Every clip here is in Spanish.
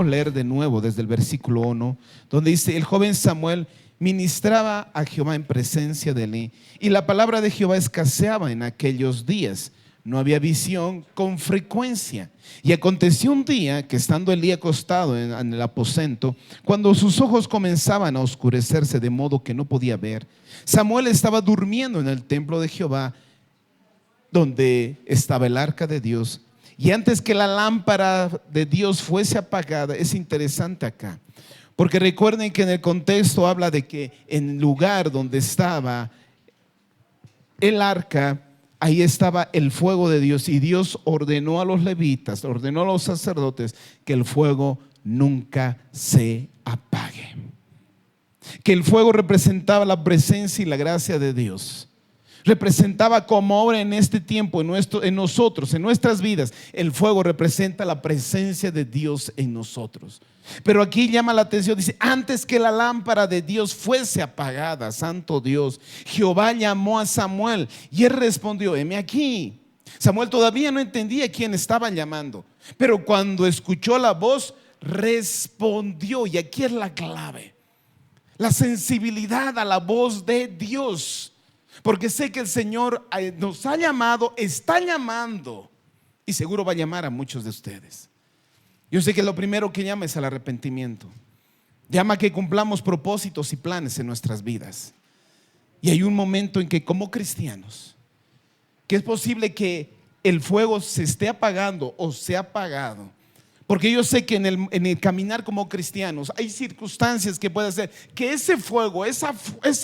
Podemos leer de nuevo desde el versículo 1, donde dice: el joven Samuel ministraba a Jehová en presencia de Elí, y la palabra de Jehová escaseaba en aquellos días. No había visión con frecuencia. Y aconteció un día que, estando Elí acostado en el aposento, cuando sus ojos comenzaban a oscurecerse de modo que no podía ver, Samuel estaba durmiendo en el templo de Jehová, donde estaba el arca de Dios. Y antes que la lámpara de Dios fuese apagada, es interesante acá, porque recuerden que en el contexto habla de que en el lugar donde estaba el arca, ahí estaba el fuego de Dios, y Dios ordenó a los levitas, ordenó a los sacerdotes que el fuego nunca se apague, que el fuego representaba la presencia y la gracia de Dios. Representaba como ahora en este tiempo, en nosotros, en nuestras vidas, el fuego representa la presencia de Dios en nosotros. Pero aquí llama la atención, dice: antes que la lámpara de Dios fuese apagada, santo Dios, Jehová llamó a Samuel, y él respondió: heme aquí. Samuel todavía no entendía quién estaba llamando, pero cuando escuchó la voz, respondió. Y aquí es la clave, la sensibilidad a la voz de Dios. Porque sé que el Señor nos ha llamado, está llamando, y seguro va a llamar a muchos de ustedes. Yo sé que lo primero que llama es al arrepentimiento. Llama a que cumplamos propósitos y planes en nuestras vidas. Y hay un momento en que, como cristianos, que es posible que el fuego se esté apagando o se ha apagado. Porque yo sé que en el caminar como cristianos hay circunstancias que puede hacer que ese fuego, esa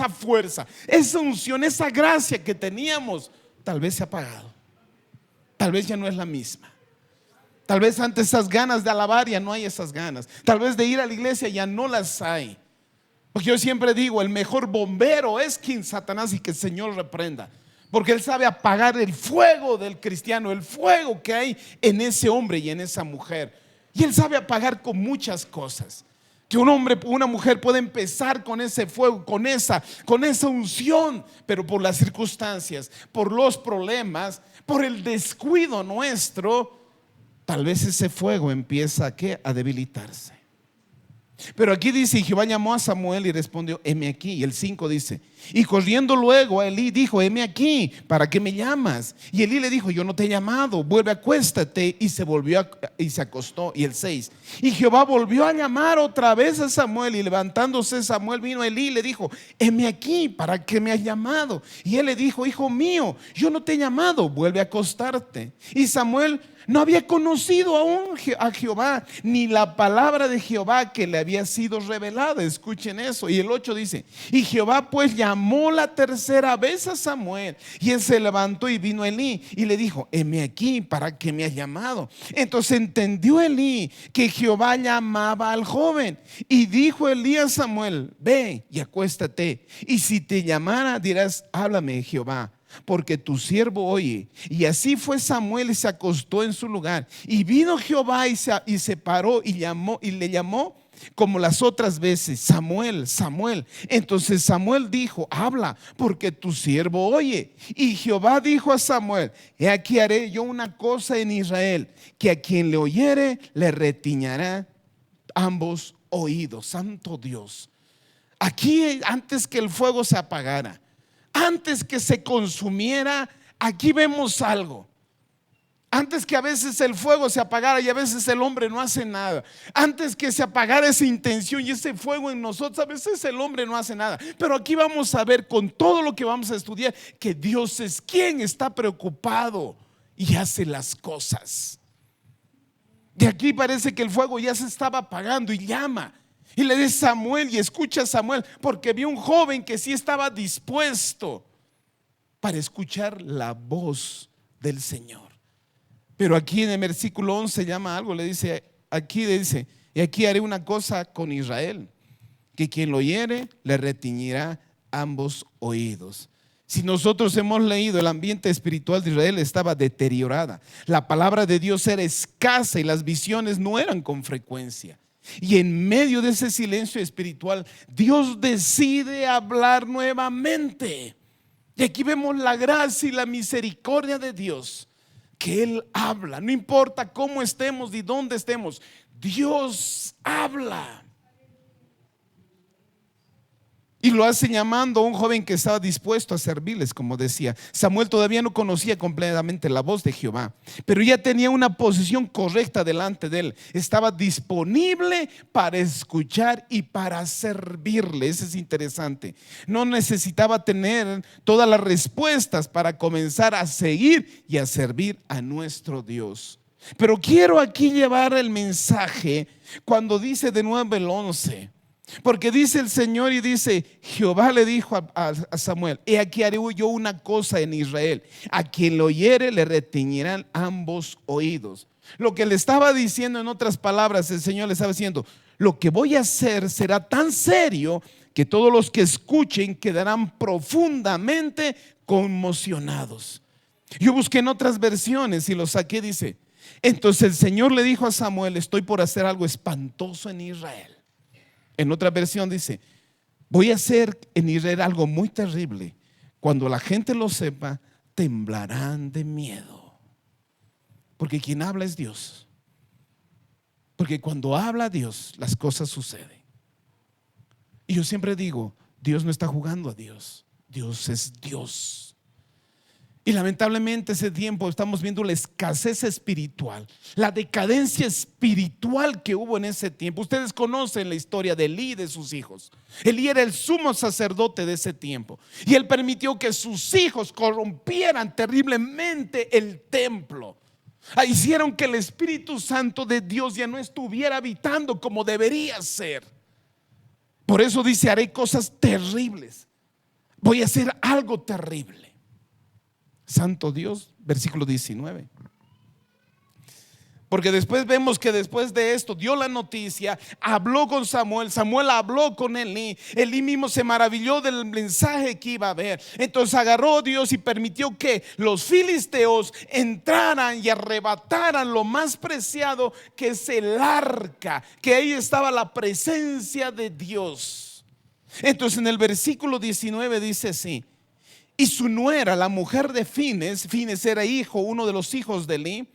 fuerza, esa unción, esa gracia que teníamos, tal vez se ha apagado. Tal vez ya no es la misma. Tal vez antes esas ganas de alabar ya no hay esas ganas. Tal vez de ir a la iglesia ya no las hay. Porque yo siempre digo, el mejor bombero es quien Satanás, y que el Señor reprenda. Porque Él sabe apagar el fuego del cristiano, el fuego que hay en ese hombre y en esa mujer. Y Él sabe apagar con muchas cosas. Que un hombre o una mujer puede empezar con ese fuego, con esa unción, pero por las circunstancias, por los problemas, por el descuido nuestro, tal vez ese fuego empieza a debilitarse. Pero aquí dice: y Jehová llamó a Samuel y respondió: heme aquí. Y el 5 dice: y corriendo luego a Elí dijo: heme aquí, ¿para qué me llamas? Y Elí le dijo: yo no te he llamado, vuelve, acuéstate. Y se volvió y se acostó. Y el 6: y Jehová volvió a llamar otra vez a Samuel, y levantándose Samuel vino a Elí y le dijo: heme aquí, ¿para qué me has llamado? Y él le dijo: hijo mío, yo no te he llamado, vuelve a acostarte. Y Samuel no había conocido aún a Jehová, ni la palabra de Jehová que le había sido revelada. Escuchen eso. Y el 8 dice: y Jehová pues llamó la tercera vez a Samuel, y él se levantó y vino a Elí y le dijo: heme aquí, ¿para qué me has llamado? Entonces entendió Elí que Jehová llamaba al joven, y dijo Elí a Samuel: ve y acuéstate, y si te llamara dirás: háblame, Jehová, porque tu siervo oye. Y así fue Samuel y se acostó en su lugar. Y vino Jehová y se paró y le llamó como las otras veces: Samuel, Samuel. Entonces Samuel dijo: habla, porque tu siervo oye. Y Jehová dijo a Samuel: he aquí haré yo una cosa en Israel, que a quien le oyere le retiñará ambos oídos. Santo Dios. Aquí, antes que el fuego se apagara, antes que se consumiera, aquí vemos algo. Antes que a veces el fuego se apagara y a veces el hombre no hace nada. Antes que se apagara esa intención y ese fuego en nosotros, a veces el hombre no hace nada. Pero aquí vamos a ver, con todo lo que vamos a estudiar, que Dios es quien está preocupado y hace las cosas. De aquí parece que el fuego ya se estaba apagando y llama. Y le dice: Samuel, y escucha a Samuel, porque vio un joven que sí estaba dispuesto para escuchar la voz del Señor. Pero aquí en el versículo 11 llama algo, le dice: y aquí haré una cosa con Israel, que quien lo oyere le retiñirá ambos oídos. Si nosotros hemos leído, el ambiente espiritual de Israel estaba deteriorada, la palabra de Dios era escasa y las visiones no eran con frecuencia. Y en medio de ese silencio espiritual, Dios decide hablar nuevamente. Y aquí vemos la gracia y la misericordia de Dios, que Él habla. No importa cómo estemos ni dónde estemos, Dios habla. Y lo hace llamando a un joven que estaba dispuesto a servirles, como decía. Samuel todavía no conocía completamente la voz de Jehová, pero ya tenía una posición correcta delante de él. Estaba disponible para escuchar y para servirle. Eso es interesante. No necesitaba tener todas las respuestas para comenzar a seguir y a servir a nuestro Dios. Pero quiero aquí llevar el mensaje cuando dice de nuevo el 11. Porque dice el Señor y dice: Jehová le dijo a Samuel: he aquí haré yo una cosa en Israel, a quien lo oyere le retiñirán ambos oídos. Lo que le estaba diciendo, en otras palabras, el Señor le estaba diciendo: lo que voy a hacer será tan serio que todos los que escuchen quedarán profundamente conmocionados. Yo busqué en otras versiones y lo saqué, dice: entonces el Señor le dijo a Samuel: estoy por hacer algo espantoso en Israel. En otra versión dice: voy a hacer en Israel algo muy terrible. Cuando la gente lo sepa, temblarán de miedo. Porque quien habla es Dios. Porque cuando habla Dios, las cosas suceden. Y yo siempre digo: Dios no está jugando a Dios. Dios es Dios. Y lamentablemente ese tiempo estamos viendo la escasez espiritual, la decadencia espiritual que hubo en ese tiempo. Ustedes conocen la historia de Elí y de sus hijos. Elí era el sumo sacerdote de ese tiempo y él permitió que sus hijos corrompieran terriblemente el templo. Hicieron que el Espíritu Santo de Dios ya no estuviera habitando como debería ser. Por eso dice: haré cosas terribles. Voy a hacer algo terrible. Santo Dios, versículo 19. Porque después vemos que después de esto dio la noticia, habló con Samuel, Samuel habló con Elí, Elí mismo se maravilló del mensaje que iba a haber. Entonces agarró Dios y permitió que los filisteos entraran y arrebataran lo más preciado, que es el arca, que ahí estaba la presencia de Dios. Entonces en el versículo 19 dice así: y su nuera, la mujer de Fines era uno de los hijos de Elí,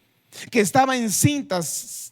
que estaba encinta,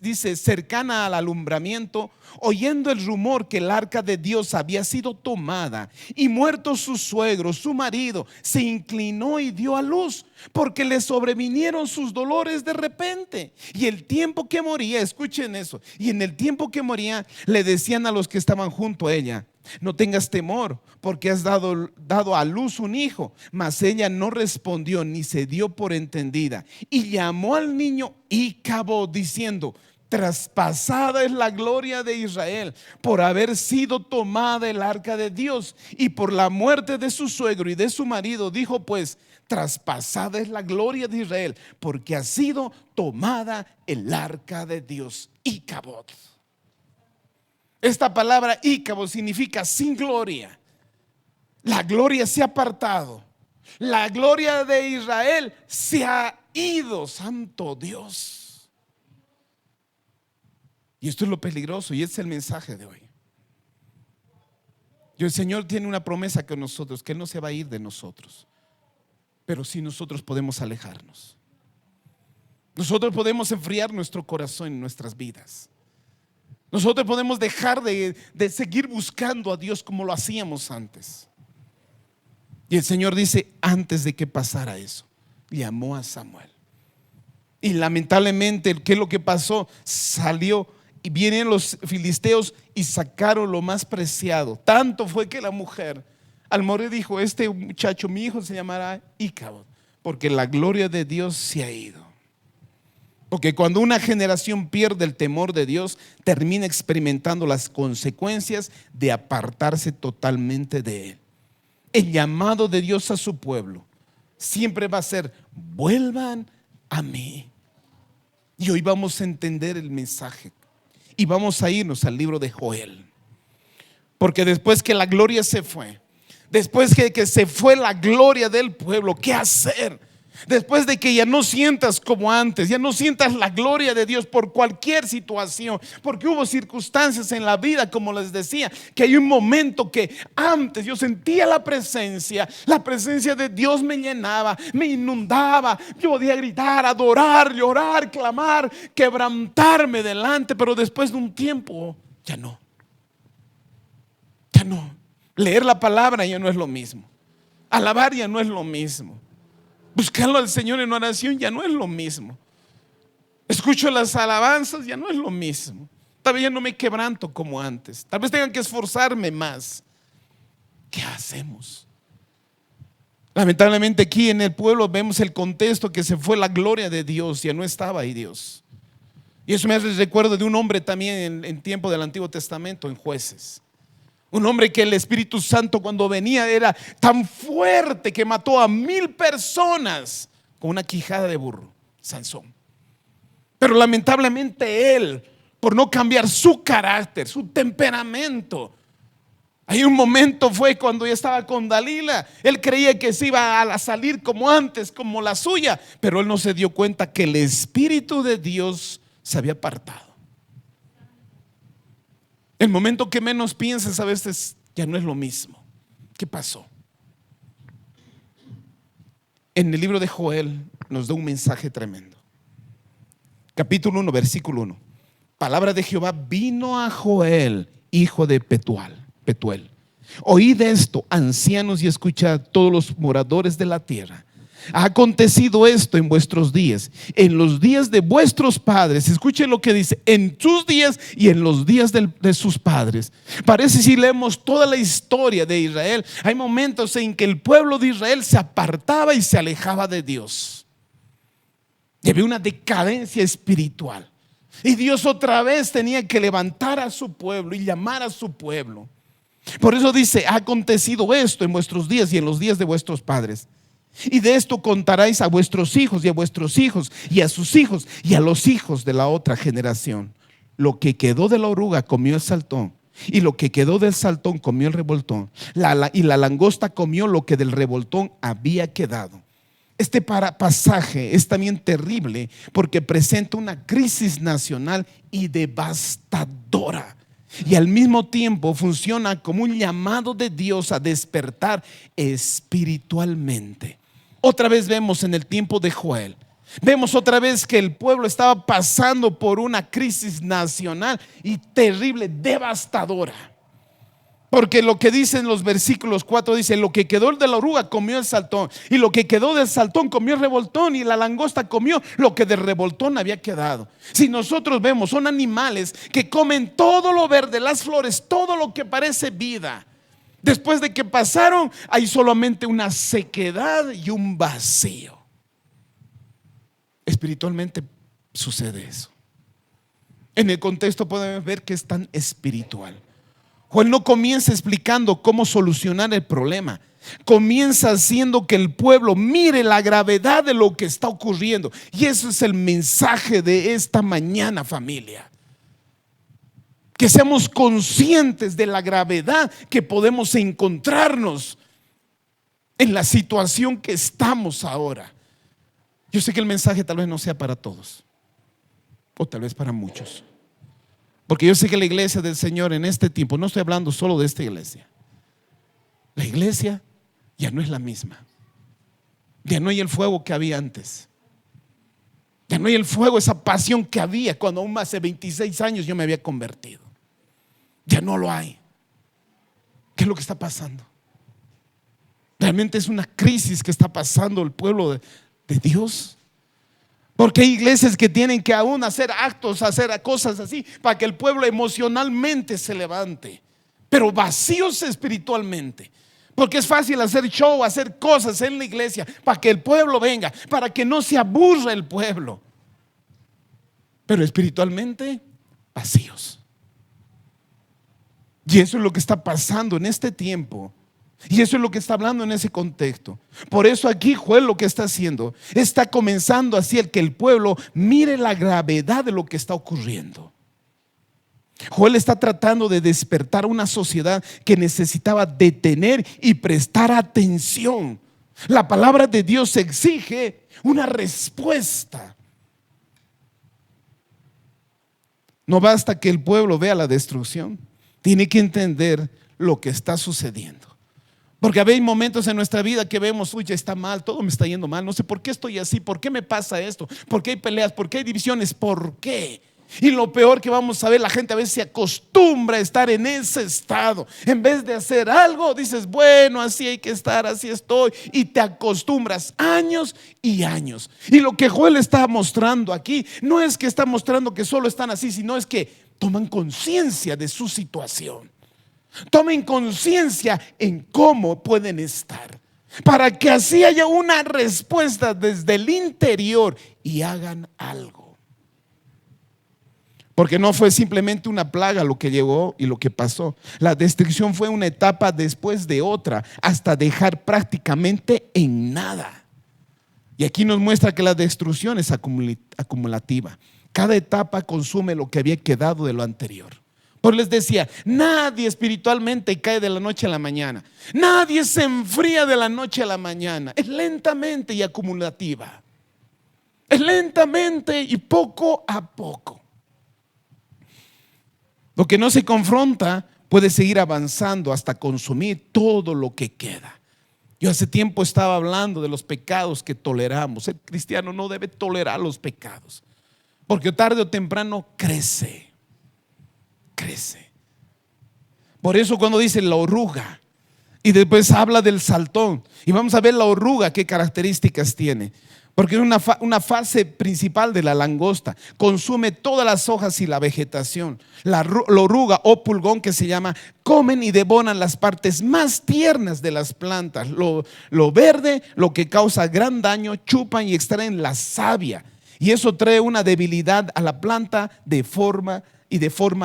dice, cercana al alumbramiento, oyendo el rumor que el arca de Dios había sido tomada y muerto su suegro, su marido, se inclinó y dio a luz, porque le sobrevinieron sus dolores de repente. Y el tiempo que moría, escuchen eso, y en el tiempo que moría le decían a los que estaban junto a ella: no tengas temor, porque has dado a luz un hijo. Mas ella no respondió ni se dio por entendida, y llamó al niño Icabod, diciendo: traspasada es la gloria de Israel por haber sido tomada el arca de Dios y por la muerte de su suegro y de su marido. Dijo pues: traspasada es la gloria de Israel porque ha sido tomada el arca de Dios. Icabod. Esta palabra Icabod significa sin gloria. La gloria se ha apartado. La gloria de Israel se ha ido. Santo Dios. Y esto es lo peligroso, y este es el mensaje de hoy. Y el Señor tiene una promesa con nosotros, que Él no se va a ir de nosotros, pero sí nosotros podemos alejarnos. Nosotros podemos enfriar nuestro corazón en nuestras vidas. Nosotros podemos dejar de seguir buscando a Dios como lo hacíamos antes. Y el Señor dice: antes de que pasara eso, llamó a Samuel. Y lamentablemente, ¿qué es lo que pasó? Salió y vienen los filisteos y sacaron lo más preciado. Tanto fue que la mujer al morir dijo: este muchacho, mi hijo, se llamará Icabod, porque la gloria de Dios se ha ido. Porque cuando una generación pierde el temor de Dios, termina experimentando las consecuencias de apartarse totalmente de Él. El llamado de Dios a su pueblo siempre va a ser: vuelvan a mí. Y hoy vamos a entender el mensaje y vamos a irnos al libro de Joel. Porque después que la gloria se fue, después que se fue la gloria del pueblo, ¿qué hacer? Después de que ya no sientas como antes, ya no sientas la gloria de Dios por cualquier situación, porque hubo circunstancias en la vida, como les decía, que hay un momento que antes yo sentía la presencia de Dios me llenaba, me inundaba, yo podía gritar, adorar, llorar, clamar, quebrantarme delante, pero después de un tiempo ya no. Leer la palabra ya no es lo mismo, alabar ya no es lo mismo, buscarlo al Señor en oración ya no es lo mismo, escucho las alabanzas ya no es lo mismo. Tal vez ya no me quebranto como antes, tal vez tengan que esforzarme más. ¿Qué hacemos? Lamentablemente aquí en el pueblo vemos el contexto que se fue la gloria de Dios, ya no estaba ahí Dios. Y eso me hace recuerdo de un hombre también en tiempo del Antiguo Testamento, en Jueces. Un hombre que el Espíritu Santo cuando venía era tan fuerte que mató a 1000 personas con una quijada de burro, Sansón. Pero lamentablemente él, por no cambiar su carácter, su temperamento, hay un momento fue cuando ya estaba con Dalila, él creía que se iba a salir como antes, como la suya, pero él no se dio cuenta que el Espíritu de Dios se había apartado. El momento que menos piensas a veces ya no es lo mismo. ¿Qué pasó? En el libro de Joel nos da un mensaje tremendo. Capítulo 1, versículo 1. Palabra de Jehová vino a Joel, hijo de Petuel. Oíd esto, ancianos, y escuchad todos los moradores de la tierra. Ha acontecido esto en vuestros días, en los días de vuestros padres. Escuchen lo que dice: en sus días y en los días de sus padres. Parece, si leemos toda la historia de Israel, hay momentos en que el pueblo de Israel se apartaba y se alejaba de Dios. Y había una decadencia espiritual, y Dios otra vez tenía que levantar a su pueblo y llamar a su pueblo. Por eso dice: ha acontecido esto en vuestros días y en los días de vuestros padres. Y de esto contaréis a vuestros hijos y a vuestros hijos y a sus hijos y a los hijos de la otra generación. Lo que quedó de la oruga comió el saltón, y lo que quedó del saltón comió el revoltón, y la langosta comió lo que del revoltón había quedado. Este pasaje es también terrible porque presenta una crisis nacional y devastadora, y al mismo tiempo funciona como un llamado de Dios a despertar espiritualmente. Otra vez vemos en el tiempo de Joel, vemos otra vez que el pueblo estaba pasando por una crisis nacional y terrible, devastadora. Porque lo que dicen los versículos 4 dice: lo que quedó de la oruga comió el saltón, y lo que quedó del saltón comió el revoltón, y la langosta comió lo que del revoltón había quedado. Si nosotros vemos, son animales que comen todo lo verde, las flores, todo lo que parece vida. Después de que pasaron, hay solamente una sequedad y un vacío. Espiritualmente sucede eso. En el contexto podemos ver que es tan espiritual. Joel no comienza explicando cómo solucionar el problema, comienza haciendo que el pueblo mire la gravedad de lo que está ocurriendo. Y eso es el mensaje de esta mañana, familia. Que seamos conscientes de la gravedad que podemos encontrarnos en la situación que estamos ahora. Yo sé que el mensaje tal vez no sea para todos, o tal vez para muchos, porque yo sé que la iglesia del Señor en este tiempo, no estoy hablando solo de esta iglesia, la iglesia ya no es la misma. Ya no hay el fuego que había antes. Ya no hay el fuego, esa pasión que había cuando aún hace 26 años yo me había convertido. Ya no lo hay. ¿Qué es lo que está pasando? Realmente es una crisis que está pasando el pueblo de Dios. Porque hay iglesias que tienen que aún hacer actos, hacer cosas así para que el pueblo emocionalmente se levante, pero vacíos espiritualmente. Porque es fácil hacer show, hacer cosas en la iglesia para que el pueblo venga, para que no se aburra el pueblo, pero espiritualmente vacíos. Y eso es lo que está pasando en este tiempo. Y eso es lo que está hablando en ese contexto. Por eso aquí Joel lo que está haciendo, está comenzando a hacer que el pueblo mire la gravedad de lo que está ocurriendo. Joel está tratando de despertar una sociedad que necesitaba detener y prestar atención La palabra de Dios exige una respuesta. No basta que el pueblo vea la destrucción, tiene que entender lo que está sucediendo. Porque hay momentos en nuestra vida que vemos, uy, ya está mal, todo me está yendo mal, no sé por qué estoy así, por qué me pasa esto, por qué hay peleas, por qué hay divisiones, por qué. Y lo peor que vamos a ver, la gente a veces se acostumbra a estar en ese estado. En vez de hacer algo, dices, bueno, así hay que estar, así estoy. Y te acostumbras años y años. Y lo que Joel está mostrando aquí, no es que está mostrando que solo están así, sino es que toman conciencia de su situación. Tomen conciencia en cómo pueden estar, para que así haya una respuesta desde el interior y hagan algo. Porque no fue simplemente una plaga lo que llegó y lo que pasó. La destrucción fue una etapa después de otra, hasta dejar prácticamente en nada. Y aquí nos muestra que la destrucción es acumulativa. Cada etapa consume lo que había quedado de lo anterior. Por les decía, nadie espiritualmente cae de la noche a la mañana. Nadie se enfría de la noche a la mañana. Es lentamente y acumulativa. Es lentamente y poco a poco. Lo que no se confronta puede seguir avanzando hasta consumir todo lo que queda. Yo hace tiempo estaba hablando de los pecados que toleramos. El cristiano no debe tolerar los pecados, porque tarde o temprano crece. Por eso cuando dice la oruga y después habla del saltón, y vamos a ver la oruga qué características tiene, porque es una fase principal de la langosta. Consume todas las hojas y la vegetación. La oruga o pulgón, que se llama, comen y devoran las partes más tiernas de las plantas. Lo verde, lo que causa gran daño, chupan y extraen la savia, y eso trae una debilidad a la planta, deforma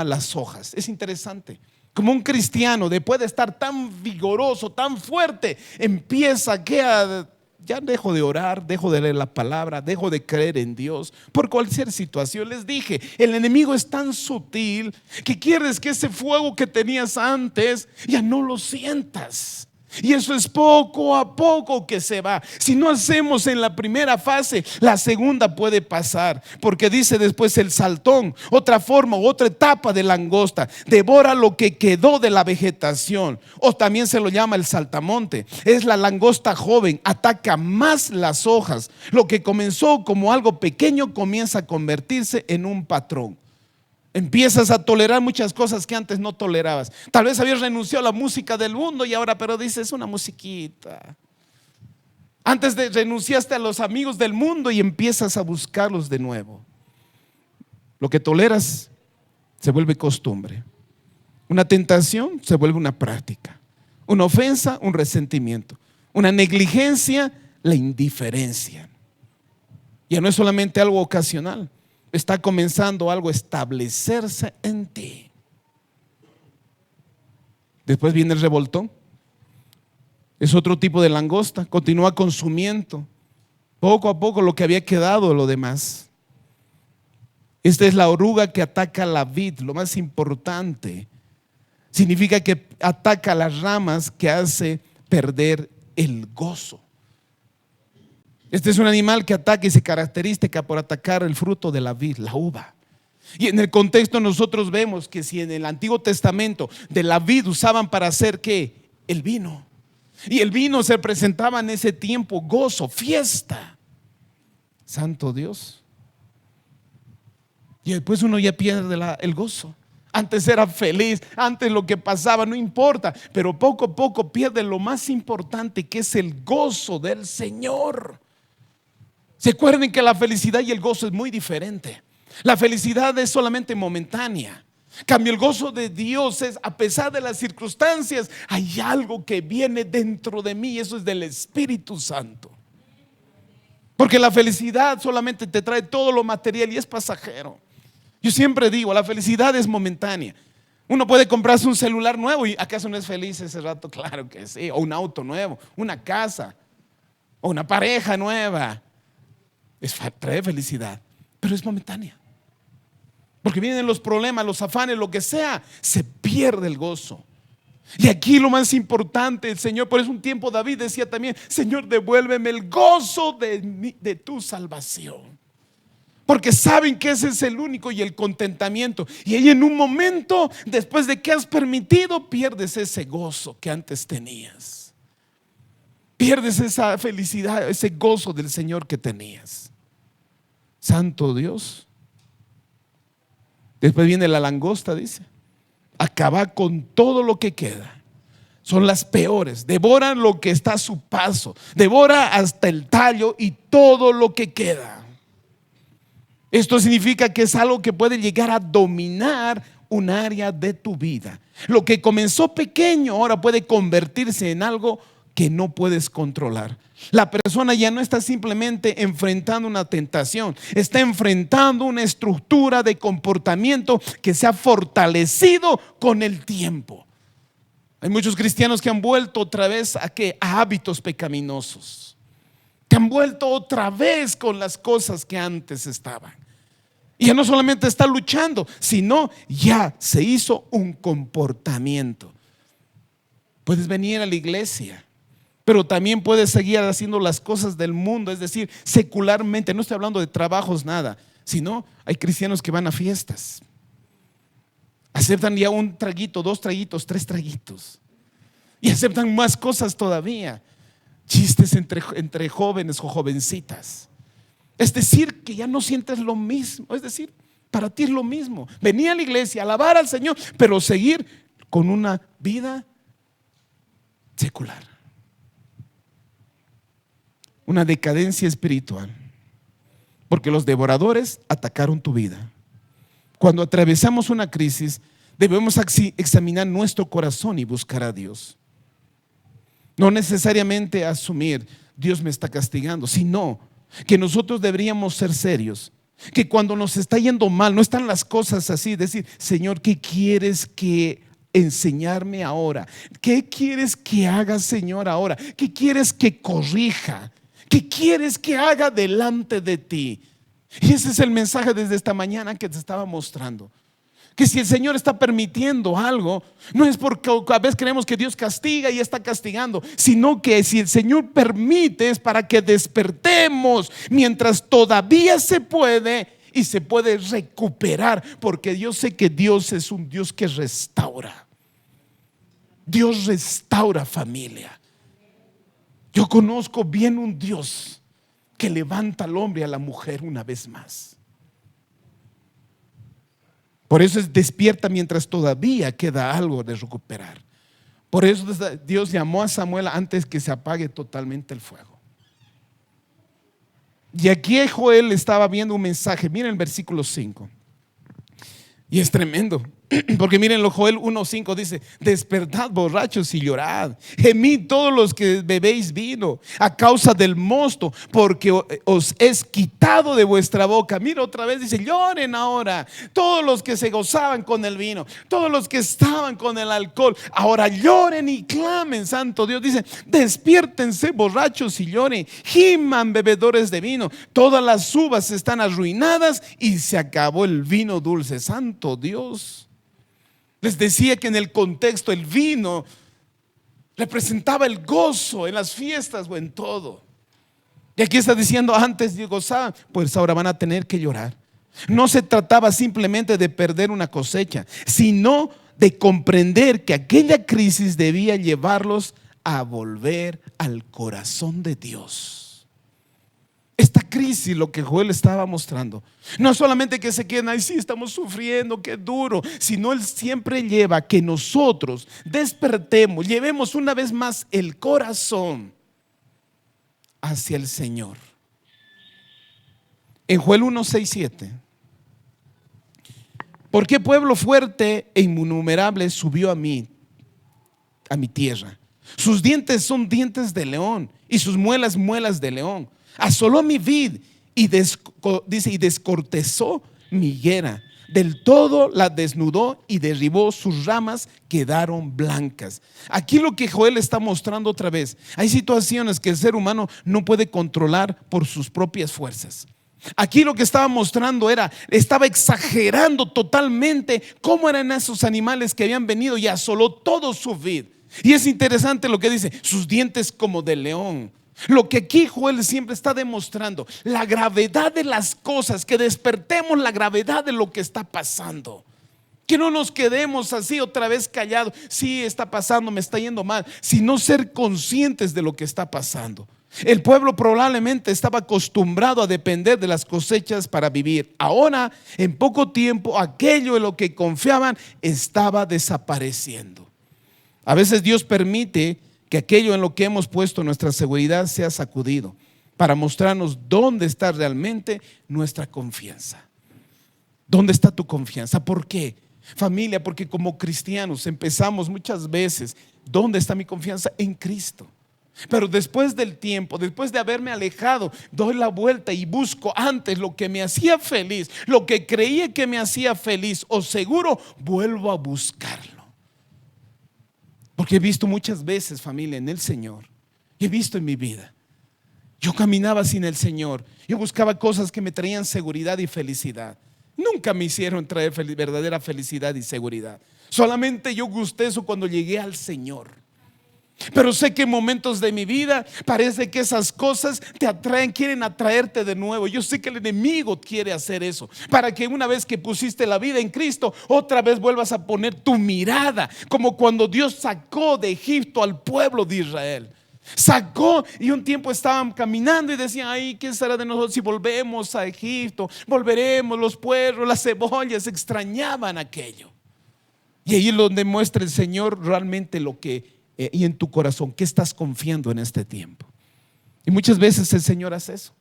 las hojas. Es interesante. Como un cristiano, después de estar tan vigoroso, tan fuerte, empieza ya dejo de orar, dejo de leer la palabra, dejo de creer en Dios por cualquier situación. Les dije, el enemigo es tan sutil que quieres que ese fuego que tenías antes ya no lo sientas. Y eso es poco a poco que se va. Si no hacemos en la primera fase, la segunda puede pasar. Porque dice después el saltón, otra forma, otra etapa de langosta, devora lo que quedó de la vegetación. O también se lo llama el saltamonte. Es la langosta joven, ataca más las hojas. Lo que comenzó como algo pequeño comienza a convertirse en un patrón. Empiezas a tolerar muchas cosas que antes no tolerabas. Tal vez habías renunciado a la música del mundo y ahora, pero dices, una musiquita. Antes renunciaste a los amigos del mundo y empiezas a buscarlos de nuevo. Lo que toleras se vuelve costumbre. Una tentación se vuelve una práctica. Una ofensa, un resentimiento. Una negligencia, la indiferencia. Ya no es solamente algo ocasional. Está comenzando algo a establecerse en ti. Después viene el revoltón. Es otro tipo de langosta. Continúa consumiendo poco a poco lo que había quedado de lo demás. Esta es la oruga que ataca la vid. Lo más importante, significa que ataca las ramas, que hace perder el gozo. Este es un animal que ataca y se caracteriza por atacar el fruto de la vid, la uva. Y en el contexto nosotros vemos que si en el Antiguo Testamento de la vid usaban para hacer ¿qué? El vino. Y el vino se presentaba en ese tiempo gozo, fiesta. Santo Dios. Y después uno ya pierde el gozo. Antes era feliz, antes lo que pasaba no importa, pero poco a poco pierde lo más importante, que es el gozo del Señor. Se acuerden que la felicidad y el gozo es muy diferente. La felicidad es solamente momentánea. Cambio, el gozo de Dios es, a pesar de las circunstancias, hay algo que viene dentro de mí, eso es del Espíritu Santo. Porque la felicidad solamente te trae todo lo material y es pasajero. Yo siempre digo, la felicidad es momentánea. Uno puede comprarse un celular nuevo y ¿acaso no es feliz ese rato? Claro que sí. O un auto nuevo, una casa, o una pareja nueva. Trae felicidad, pero es momentánea. Porque vienen los problemas, los afanes, lo que sea, se pierde el gozo. Y aquí lo más importante, el Señor, por eso un tiempo David decía también: Señor, devuélveme el gozo de tu salvación. Porque saben que ese es el único, y el contentamiento. Y ahí en un momento, después de que has permitido, pierdes ese gozo que antes tenías. Pierdes esa felicidad, ese gozo del Señor que tenías. Santo Dios. Después viene la langosta, dice: acaba con todo lo que queda. Son las peores, devoran lo que está a su paso, devora hasta el tallo y todo lo que queda. Esto significa que es algo que puede llegar a dominar un área de tu vida. Lo que comenzó pequeño ahora puede convertirse en algo que no puedes controlar. La persona ya no está simplemente enfrentando una tentación, está enfrentando una estructura de comportamiento que se ha fortalecido con el tiempo. Hay muchos cristianos que han vuelto otra vez a hábitos pecaminosos, que han vuelto otra vez con las cosas que antes estaban. Y ya no solamente está luchando, sino ya se hizo un comportamiento. Puedes venir a la iglesia, pero también puedes seguir haciendo las cosas del mundo, es decir, secularmente. No estoy hablando de trabajos, nada, sino hay cristianos que van a fiestas, aceptan ya un traguito, 2 traguitos, 3 traguitos, y aceptan más cosas todavía, chistes entre jóvenes o jovencitas. Es decir, que ya no sientes lo mismo. Es decir, para ti es lo mismo venir a la iglesia, alabar al Señor, pero seguir con una vida secular, una decadencia espiritual, porque los devoradores atacaron tu vida. Cuando atravesamos una crisis, debemos examinar nuestro corazón y buscar a Dios. No necesariamente asumir: Dios me está castigando, sino que nosotros deberíamos ser serios, que cuando nos está yendo mal, no están las cosas así, decir: Señor, ¿qué quieres que enseñarme ahora? ¿Qué quieres que haga, Señor, ahora? ¿Qué quieres que corrija? ¿Qué quieres que haga delante de ti? Y ese es el mensaje desde esta mañana que te estaba mostrando. Que si el Señor está permitiendo algo, no es porque a veces creemos que Dios castiga y está castigando, sino que si el Señor permite es para que despertemos mientras todavía se puede, y se puede recuperar, porque yo sé que Dios es un Dios que restaura. Dios restaura, familia. Yo conozco bien un Dios que levanta al hombre y a la mujer una vez más. Por eso es despierta mientras todavía queda algo de recuperar. Por eso Dios llamó a Samuel antes que se apague totalmente el fuego. Y aquí Joel estaba viendo un mensaje. Miren el versículo 5. Y es tremendo, porque miren lo Joel 1:5 dice: despertad borrachos y llorad, gemid todos los que bebéis vino a causa del mosto, porque os es quitado de vuestra boca. Mira otra vez, dice: lloren ahora todos los que se gozaban con el vino, todos los que estaban con el alcohol, ahora lloren y clamen. Santo Dios dice: despiértense borrachos y lloren, giman bebedores de vino, todas las uvas están arruinadas y se acabó el vino dulce. Santo Dios. Les decía que en el contexto el vino representaba el gozo en las fiestas o en todo. Y aquí está diciendo: antes de gozar, pues ahora van a tener que llorar. No se trataba simplemente de perder una cosecha, sino de comprender que aquella crisis debía llevarlos a volver al corazón de Dios. Esta crisis, lo que Joel estaba mostrando, no solamente que se queden ahí, sí, estamos sufriendo, qué duro, sino él siempre lleva a que nosotros despertemos, llevemos una vez más el corazón hacia el Señor. En Joel 1:6-7: ¿por qué pueblo fuerte e innumerable subió a mi tierra? Sus dientes son dientes de león y sus muelas, muelas de león. Asoló mi vid y descortezó mi higuera. Del todo la desnudó y derribó, sus ramas quedaron blancas. Aquí lo que Joel está mostrando otra vez: hay situaciones que el ser humano no puede controlar por sus propias fuerzas. Aquí lo que estaba mostrando estaba exagerando totalmente cómo eran esos animales que habían venido y asoló todo su vid. Y es interesante lo que dice, sus dientes como de león. Lo que aquí Joel siempre está demostrando, la gravedad de las cosas, que despertemos la gravedad de lo que está pasando. Que no nos quedemos así otra vez callados. Sí, está pasando, me está yendo mal, sino ser conscientes de lo que está pasando. El pueblo probablemente estaba acostumbrado a depender de las cosechas para vivir. Ahora, en poco tiempo, aquello en lo que confiaban estaba desapareciendo. A veces Dios permite que aquello en lo que hemos puesto nuestra seguridad sea sacudido para mostrarnos dónde está realmente nuestra confianza. ¿Dónde está tu confianza? ¿Por qué? Familia, porque como cristianos empezamos muchas veces, ¿dónde está mi confianza? En Cristo. Pero después del tiempo, después de haberme alejado, doy la vuelta y busco antes lo que me hacía feliz, lo que creía que me hacía feliz o seguro, vuelvo a buscarlo. Porque he visto muchas veces, familia, en el Señor, he visto en mi vida, yo caminaba sin el Señor, yo buscaba cosas que me traían seguridad y felicidad. Nunca me hicieron traer verdadera felicidad y seguridad. Solamente yo gusté eso cuando llegué al Señor. Pero sé que en momentos de mi vida parece que esas cosas te atraen, quieren atraerte de nuevo. Yo sé que el enemigo quiere hacer eso, para que una vez que pusiste la vida en Cristo, otra vez vuelvas a poner tu mirada, como cuando Dios sacó de Egipto al pueblo de Israel. Sacó y un tiempo estaban caminando y decían, ay, ¿qué será de nosotros si volvemos a Egipto? Volveremos, los puerros, las cebollas, extrañaban aquello. Y ahí es donde muestra el Señor realmente lo que y en tu corazón, ¿qué estás confiando en este tiempo? Y muchas veces el Señor hace eso,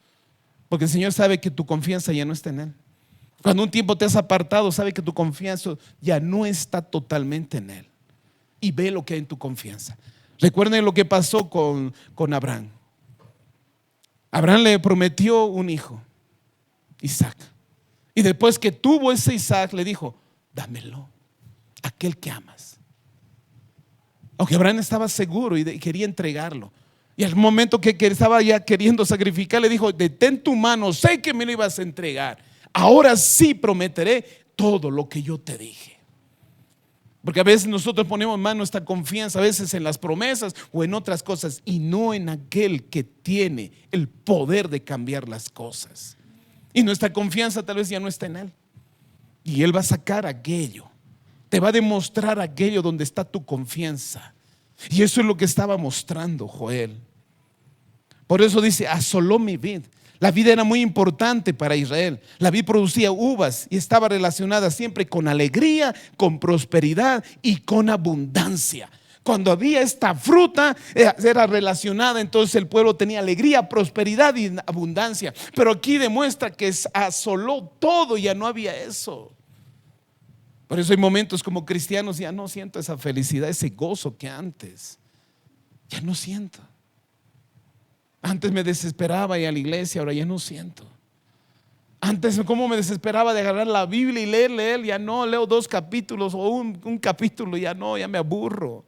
porque el Señor sabe que tu confianza ya no está en Él. Cuando un tiempo te has apartado, sabe que tu confianza ya no está totalmente en Él. Y ve lo que hay en tu confianza. Recuerden lo que pasó con Abraham. Abraham le prometió un hijo, Isaac. Y después que tuvo ese Isaac, le dijo, dámelo, aquel que amas. Aunque Abraham estaba seguro y quería entregarlo. Y al momento que estaba ya queriendo sacrificar, le dijo, detén tu mano, sé que me lo ibas a entregar. Ahora sí prometeré todo lo que yo te dije. Porque a veces nosotros ponemos más nuestra confianza, a veces en las promesas o en otras cosas, y no en aquel que tiene el poder de cambiar las cosas. Y nuestra confianza tal vez ya no está en Él. Y Él va a sacar aquello. Te va a demostrar aquello donde está tu confianza. Y eso es lo que estaba mostrando Joel. Por eso dice, asoló mi vid. La vid era muy importante para Israel. La vid producía uvas y estaba relacionada siempre con alegría, con prosperidad y con abundancia. Cuando había esta fruta era relacionada, entonces el pueblo tenía alegría, prosperidad y abundancia. Pero aquí demuestra que asoló todo, ya no había eso. Por eso hay momentos como cristianos ya no siento esa felicidad, ese gozo que antes. Ya no siento. Antes me desesperaba ir a la iglesia, ahora ya no siento. Antes como me desesperaba de agarrar la Biblia y leer, ya no, leo 2 capítulos o un capítulo, ya no, ya me aburro.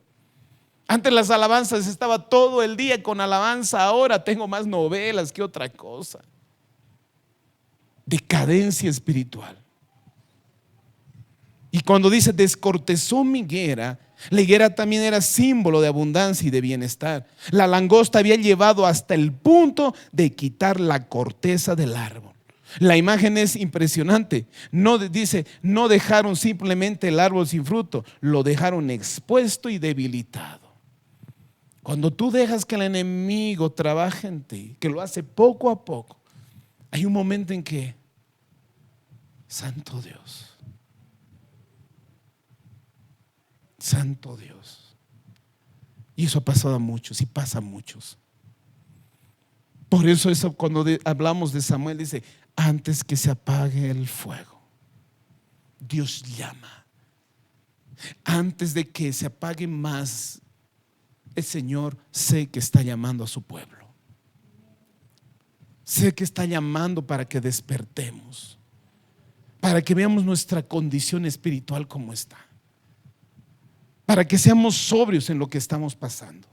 Antes las alabanzas estaba todo el día con alabanza, ahora tengo más novelas que otra cosa. Decadencia espiritual. Y cuando dice descortezó mi higuera, la higuera también era símbolo de abundancia y de bienestar. La langosta había llevado hasta el punto de quitar la corteza del árbol. La imagen es impresionante. No dice, no dejaron simplemente el árbol sin fruto, lo dejaron expuesto y debilitado. Cuando tú dejas que el enemigo trabaje en ti, que lo hace poco a poco, hay un momento en que, santo Dios, santo Dios. Y eso ha pasado a muchos y pasa a muchos. Por eso cuando hablamos de Samuel dice, antes que se apague el fuego, Dios llama. Antes de que se apague más, el Señor sé que está llamando a su pueblo. Sé que está llamando para que despertemos, para que veamos nuestra condición espiritual como está, para que seamos sobrios en lo que estamos pasando.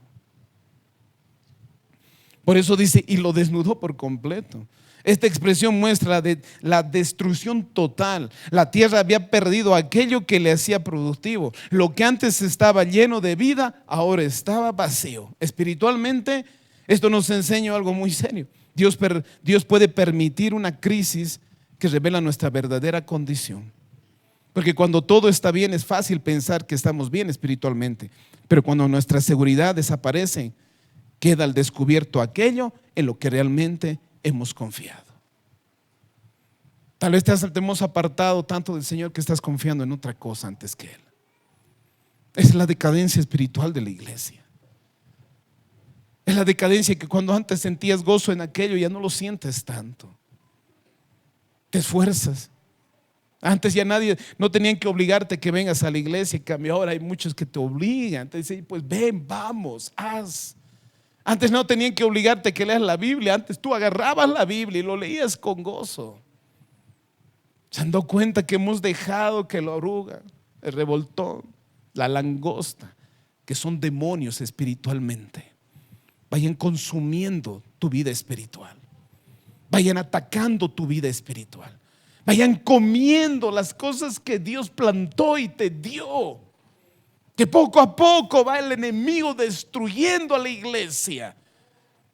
Por eso dice, y lo desnudó por completo. Esta expresión muestra la destrucción total. La tierra había perdido aquello que le hacía productivo. Lo que antes estaba lleno de vida, ahora estaba vacío. Espiritualmente, esto nos enseña algo muy serio. Dios puede permitir una crisis que revela nuestra verdadera condición. Porque cuando todo está bien es fácil pensar que estamos bien espiritualmente. Pero cuando nuestra seguridad desaparece, queda al descubierto aquello en lo que realmente hemos confiado. Tal vez te hemos apartado tanto del Señor que estás confiando en otra cosa antes que Él. Es la decadencia espiritual de la iglesia. Es la decadencia que cuando antes sentías gozo en aquello ya no lo sientes tanto. Te esfuerzas. Antes ya no tenían que obligarte que vengas a la iglesia. En cambio ahora hay muchos que te obligan. Te dicen, pues ven, vamos, haz. Antes no tenían que obligarte que leas la Biblia. Antes tú agarrabas la Biblia y lo leías con gozo. Se han dado cuenta que hemos dejado que la oruga, el revoltón, la langosta, que son demonios espiritualmente, vayan consumiendo tu vida espiritual, vayan atacando tu vida espiritual, vayan comiendo las cosas que Dios plantó y te dio. Que poco a poco va el enemigo destruyendo a la iglesia.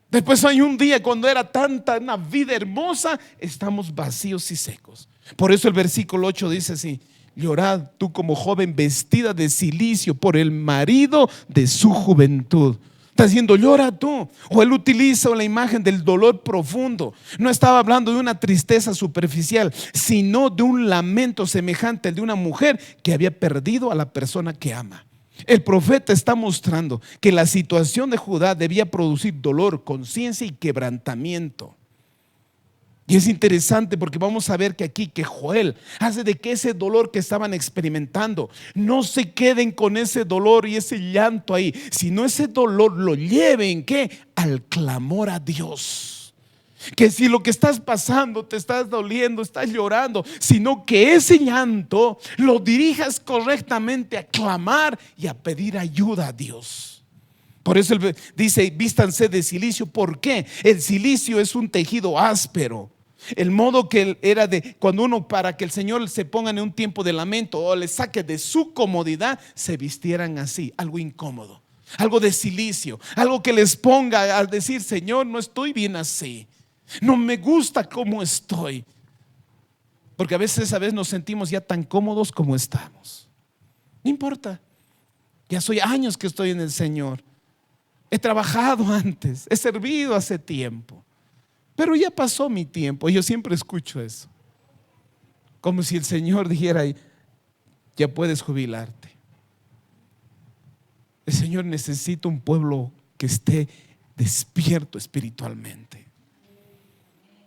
Después hay un día cuando era una vida hermosa, estamos vacíos y secos. Por eso el versículo 8 dice así: llorad tú como joven vestida de cilicio por el marido de su juventud. Está diciendo, llora tú. O él utiliza la imagen del dolor profundo. No estaba hablando de una tristeza superficial, sino de un lamento semejante al de una mujer que había perdido a la persona que ama. El profeta está mostrando que la situación de Judá debía producir dolor, conciencia y quebrantamiento. Y es interesante porque vamos a ver que aquí que Joel hace de que ese dolor que estaban experimentando no se queden con ese dolor y ese llanto ahí, sino ese dolor lo lleven ¿qué? Al clamor a Dios. Que si lo que estás pasando, te estás doliendo, estás llorando, sino que ese llanto lo dirijas correctamente a clamar y a pedir ayuda a Dios. Por eso él dice, vístanse de cilicio. ¿Por qué? El cilicio es un tejido áspero. El modo que era de cuando uno, para que el Señor se ponga en un tiempo de lamento o le saque de su comodidad, se vistieran así, algo incómodo, algo de cilicio, algo que les ponga a decir, Señor, no estoy bien así, no me gusta cómo estoy. Porque a veces nos sentimos ya tan cómodos como estamos. No importa, ya soy años que estoy en el Señor, he trabajado antes, he servido hace tiempo, pero ya pasó mi tiempo. Yo siempre escucho eso, como si el Señor dijera, ya puedes jubilarte. El Señor necesita un pueblo que esté despierto espiritualmente,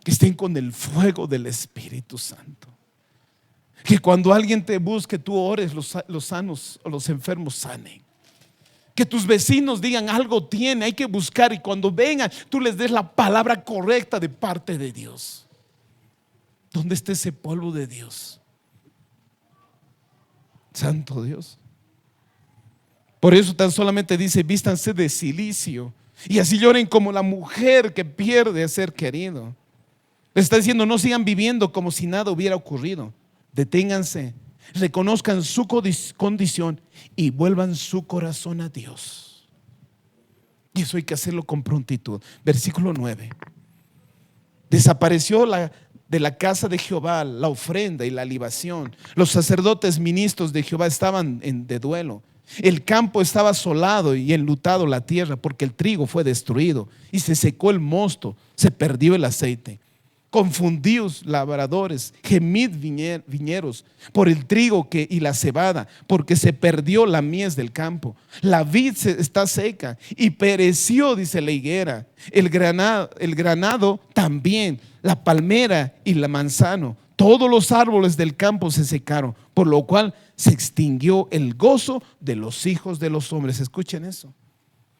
que estén con el fuego del Espíritu Santo, que cuando alguien te busque tú ores, los sanos o los enfermos sanen. Que tus vecinos digan, algo tiene, hay que buscar, y cuando vengan tú les des la palabra correcta de parte de Dios. ¿Dónde está ese polvo de Dios? Santo Dios. Por eso tan solamente dice, vístanse de cilicio y así lloren como la mujer que pierde a ser querido. Les está diciendo, no sigan viviendo como si nada hubiera ocurrido. Deténganse, reconozcan su condición y vuelvan su corazón a Dios. Y eso hay que hacerlo con prontitud. Versículo 9. Desapareció de la casa de Jehová la ofrenda y la libación. Los sacerdotes ministros de Jehová estaban de duelo. El campo estaba asolado y enlutado la tierra, porque el trigo fue destruido y se secó el mosto, se perdió el aceite. Confundidos labradores, gemid viñeros por el trigo y la cebada, porque se perdió la mies del campo. La vid está seca y pereció, dice la higuera. El granado también, la palmera y la manzano. Todos los árboles del campo se secaron, por lo cual se extinguió el gozo de los hijos de los hombres. Escuchen eso.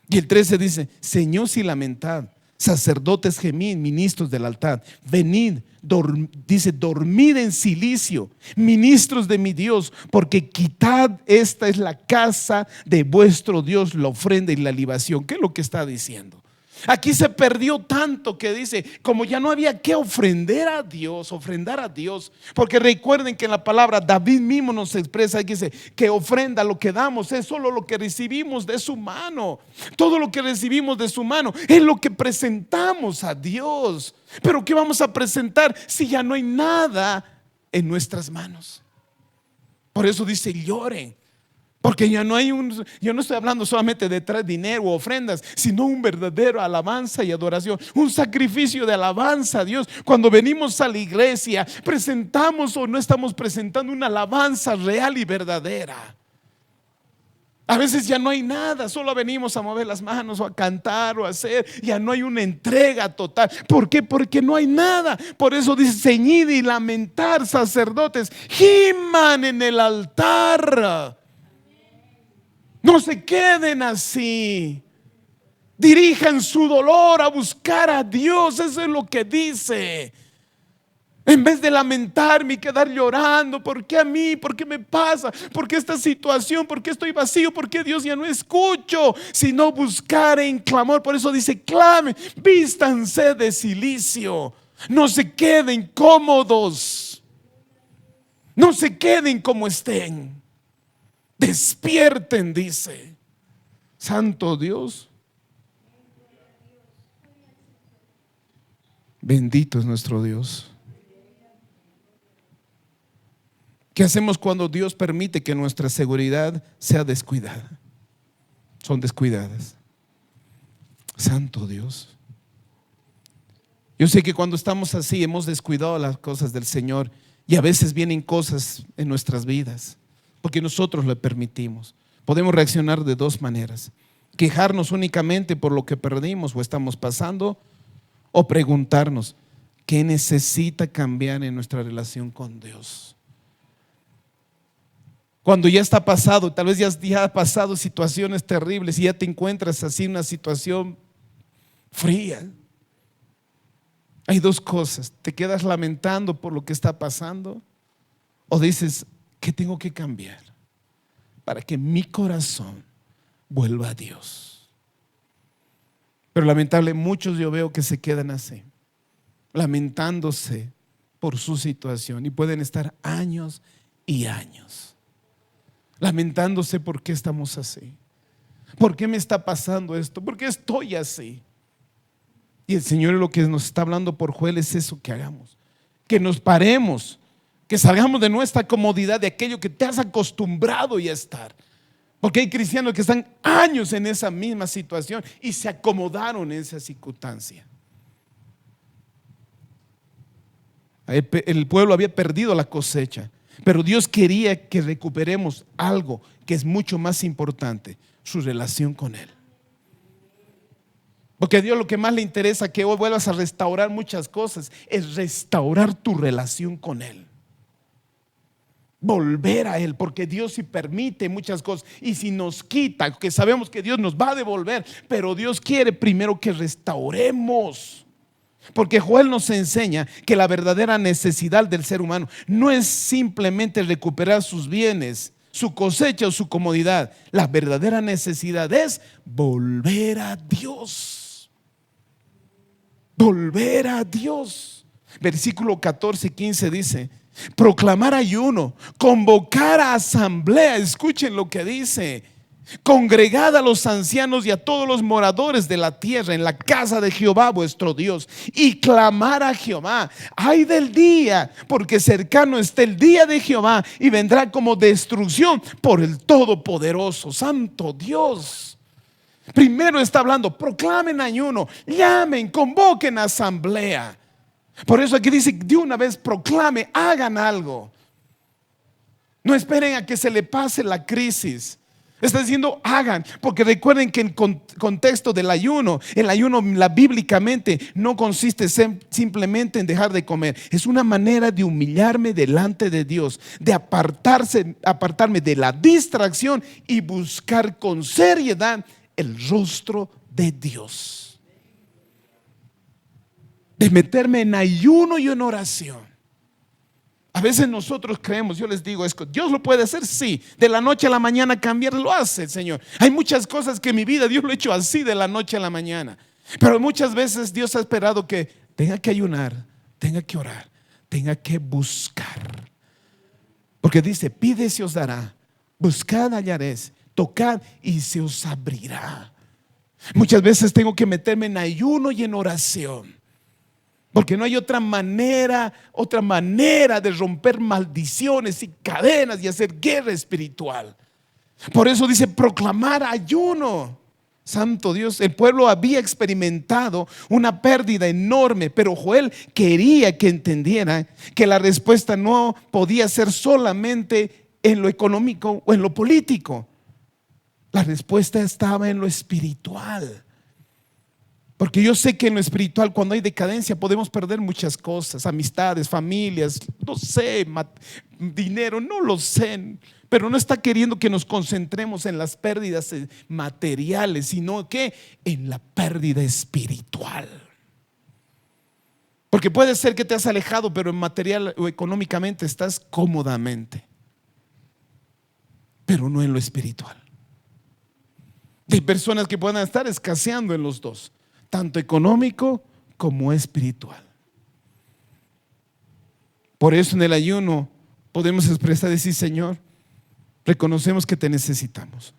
Y el 13 dice, ceños y lamentad, sacerdotes gemid, ministros del altar, venid, dice, dormid en cilicio, ministros de mi Dios, porque quitad, esta es la casa de vuestro Dios, la ofrenda y la libación. ¿Qué es lo que está diciendo? Aquí se perdió tanto que dice, como ya no había que ofrendar a Dios, porque recuerden que en la palabra David mismo nos expresa que dice que ofrenda, lo que damos es solo lo que recibimos de su mano. Todo lo que recibimos de su mano es lo que presentamos a Dios. Pero ¿qué vamos a presentar si ya no hay nada en nuestras manos? Por eso dice lloren. Porque ya no hay yo no estoy hablando solamente de traer dinero o ofrendas, sino un verdadero alabanza y adoración, un sacrificio de alabanza a Dios. Cuando venimos a la iglesia, presentamos o no estamos presentando una alabanza real y verdadera. A veces ya no hay nada, solo venimos a mover las manos o a cantar o a hacer, ya no hay una entrega total. ¿Por qué? Porque no hay nada. Por eso dice, ceñid y lamentar, sacerdotes, giman en el altar. No se queden así. Dirijan su dolor a buscar a Dios. Eso es lo que dice. En vez de lamentarme y quedar llorando, ¿por qué a mí? ¿Por qué me pasa? ¿Por qué esta situación? ¿Por qué estoy vacío? ¿Por qué Dios ya no escucho? Sino buscar en clamor. Por eso dice, clamen, vístanse de cilicio. No se queden cómodos. No se queden como estén. Despierten, dice. Santo Dios. Bendito es nuestro Dios. ¿Qué hacemos cuando Dios permite que nuestra seguridad sea descuidada? Son descuidadas. Santo Dios. Yo sé que cuando estamos así hemos descuidado las cosas del Señor y a veces vienen cosas en nuestras vidas porque nosotros le permitimos. Podemos reaccionar de dos maneras: quejarnos únicamente por lo que perdimos o estamos pasando, o preguntarnos qué necesita cambiar en nuestra relación con Dios. Cuando ya está pasado, tal vez ya ha pasado situaciones terribles y ya te encuentras así en una situación fría, hay dos cosas: te quedas lamentando por lo que está pasando, o dices, ¿qué tengo que cambiar para que mi corazón vuelva a Dios? Pero lamentablemente muchos yo veo que se quedan así, lamentándose por su situación, y pueden estar años y años lamentándose. ¿Por qué estamos así? ¿Por qué me está pasando esto? ¿Por qué estoy así? Y el Señor lo que nos está hablando por Joel es eso, que hagamos, que nos paremos, que salgamos de nuestra comodidad, de aquello que te has acostumbrado ya a estar. Porque hay cristianos que están años en esa misma situación y se acomodaron en esa circunstancia. El pueblo había perdido la cosecha, pero Dios quería que recuperemos algo que es mucho más importante: su relación con Él. Porque a Dios lo que más le interesa que hoy vuelvas a restaurar muchas cosas es restaurar tu relación con Él. Volver a Él, porque Dios sí permite muchas cosas, y si nos quita, que sabemos que Dios nos va a devolver, pero Dios quiere primero que restauremos. Porque Joel nos enseña que la verdadera necesidad del ser humano no es simplemente recuperar sus bienes, su cosecha o su comodidad. La verdadera necesidad es volver a Dios. Volver a Dios. Versículo 14 y 15 dice: proclamar ayuno, convocar a asamblea. Escuchen lo que dice: congregad a los ancianos y a todos los moradores de la tierra en la casa de Jehová vuestro Dios, y clamar a Jehová. Ay del día, porque cercano está el día de Jehová, y vendrá como destrucción por el Todopoderoso. Santo Dios. Primero está hablando: proclamen ayuno, llamen, convoquen a asamblea. Por eso aquí dice de una vez: proclame, hagan algo. No esperen a que se le pase la crisis. Está diciendo hagan, porque recuerden que en contexto del ayuno, el ayuno bíblicamente no consiste simplemente en dejar de comer. Es una manera de humillarme delante de Dios, de apartarme de la distracción y buscar con seriedad el rostro de Dios. De meterme en ayuno y en oración. A veces nosotros creemos, yo les digo, ¿Dios lo puede hacer? Sí. De la noche a la mañana cambiar, lo hace el Señor. Hay muchas cosas que en mi vida Dios lo ha hecho así de la noche a la mañana. Pero muchas veces Dios ha esperado que tenga que ayunar, tenga que orar, tenga que buscar. Porque dice, pide y se os dará, buscad hallaréis, tocad y se os abrirá. Muchas veces tengo que meterme en ayuno y en oración, porque no hay otra manera de romper maldiciones y cadenas y hacer guerra espiritual. Por eso dice proclamar ayuno. Santo Dios, el pueblo había experimentado una pérdida enorme, pero Joel quería que entendiera que la respuesta no podía ser solamente en lo económico o en lo político. La respuesta estaba en lo espiritual. Porque yo sé que en lo espiritual, cuando hay decadencia, podemos perder muchas cosas: amistades, familias, no sé, dinero, no lo sé. Pero no está queriendo que nos concentremos en las pérdidas materiales, sino que en la pérdida espiritual. Porque puede ser que te has alejado, pero en material o económicamente estás cómodamente, pero no en lo espiritual. Hay personas que puedan estar escaseando en los dos, tanto económico como espiritual. Por eso en el ayuno podemos expresar, decir: Señor, reconocemos que te necesitamos,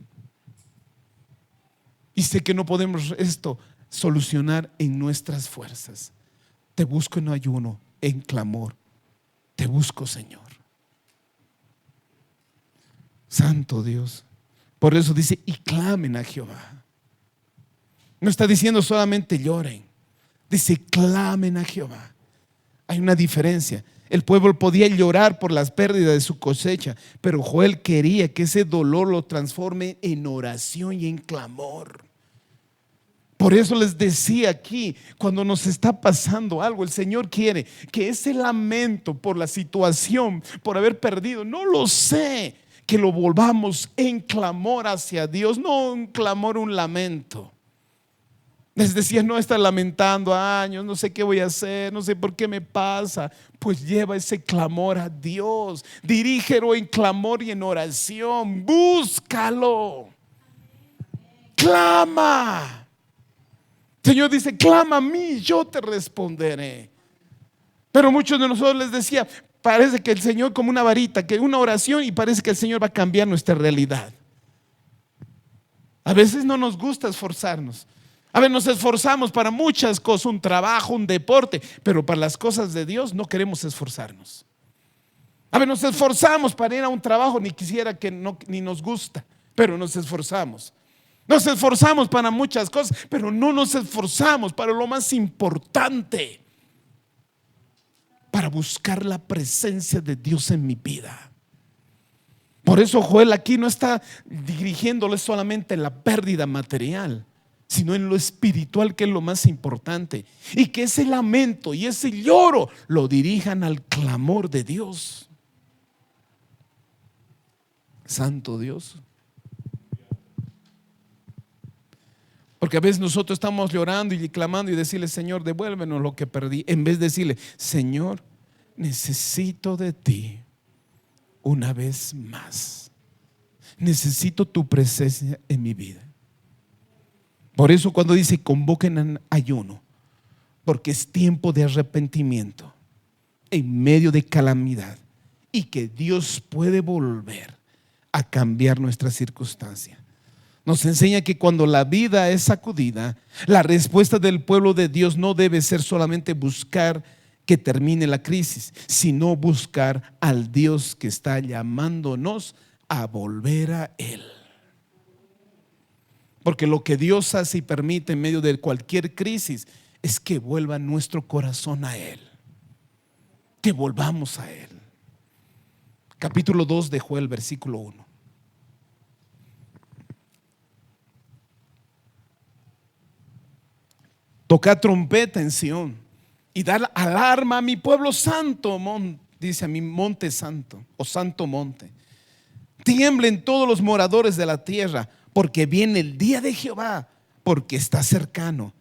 y sé que no podemos esto solucionar en nuestras fuerzas. Te busco en ayuno, en clamor. Te busco, Señor. Santo Dios. Por eso dice: y clamen a Jehová. No está diciendo solamente lloren, dice clamen a Jehová. Hay una diferencia. El pueblo podía llorar por las pérdidas de su cosecha, pero Joel quería que ese dolor lo transforme en oración y en clamor. Por eso les decía aquí, cuando nos está pasando algo, el Señor quiere que ese lamento por la situación, por haber perdido, no lo sé, que lo volvamos en clamor hacia Dios, no un clamor, un lamento. Les decía: no estar lamentando años, no sé qué voy a hacer, no sé por qué me pasa. Pues lleva ese clamor a Dios, dirígelo en clamor y en oración, búscalo, clama. El Señor dice: clama a mí, yo te responderé. Pero muchos de nosotros les decía, parece que el Señor como una varita, que una oración y parece que el Señor va a cambiar nuestra realidad. A veces no nos gusta esforzarnos. A ver, nos esforzamos para muchas cosas, un trabajo, un deporte, pero para las cosas de Dios no queremos esforzarnos. A ver, nos esforzamos para ir a un trabajo, ni quisiera que no, ni nos gusta, pero nos esforzamos. Nos esforzamos para muchas cosas, pero no nos esforzamos para lo más importante, para buscar la presencia de Dios en mi vida. Por eso Joel aquí no está dirigiéndole solamente en la pérdida material, sino en lo espiritual, que es lo más importante, y que ese lamento y ese lloro lo dirijan al clamor de Dios. Santo Dios. Porque a veces nosotros estamos llorando y clamando y decirle: Señor, devuélvenos lo que perdí, en vez de decirle: Señor, necesito de ti una vez más, necesito tu presencia en mi vida. Por eso cuando dice convoquen en ayuno, porque es tiempo de arrepentimiento en medio de calamidad, y que Dios puede volver a cambiar nuestra circunstancia. Nos enseña que cuando la vida es sacudida, la respuesta del pueblo de Dios no debe ser solamente buscar que termine la crisis, sino buscar al Dios que está llamándonos a volver a Él. Porque lo que Dios hace y permite en medio de cualquier crisis es que vuelva nuestro corazón a Él, que volvamos a Él. Capítulo 2 de Joel, versículo 1. Tocad trompeta en Sión y dar alarma a mi pueblo santo, dice a mi monte santo o santo monte. Tiemblen todos los moradores de la tierra, porque viene el día de Jehová, porque está cercano.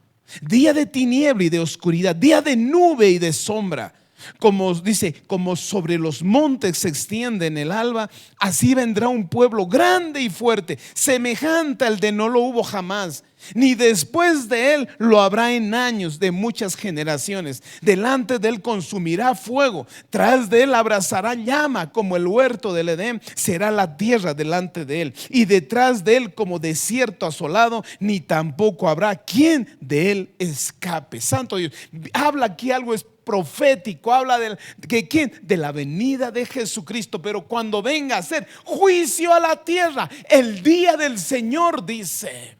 Día de tiniebla y de oscuridad, día de nube y de sombra. Como dice, como sobre los montes se extiende en el alba, así vendrá un pueblo grande y fuerte, semejante al de no lo hubo jamás. ni después de él lo habrá en años de muchas generaciones. Delante de él consumirá fuego, tras de él abrazará llama, como el huerto del Edén será la tierra delante de él, y detrás de él como desierto asolado, ni tampoco habrá quien de él escape. Santo Dios, habla aquí algo profético, habla de la venida de Jesucristo, pero cuando venga a hacer juicio a la tierra, el día del Señor, dice.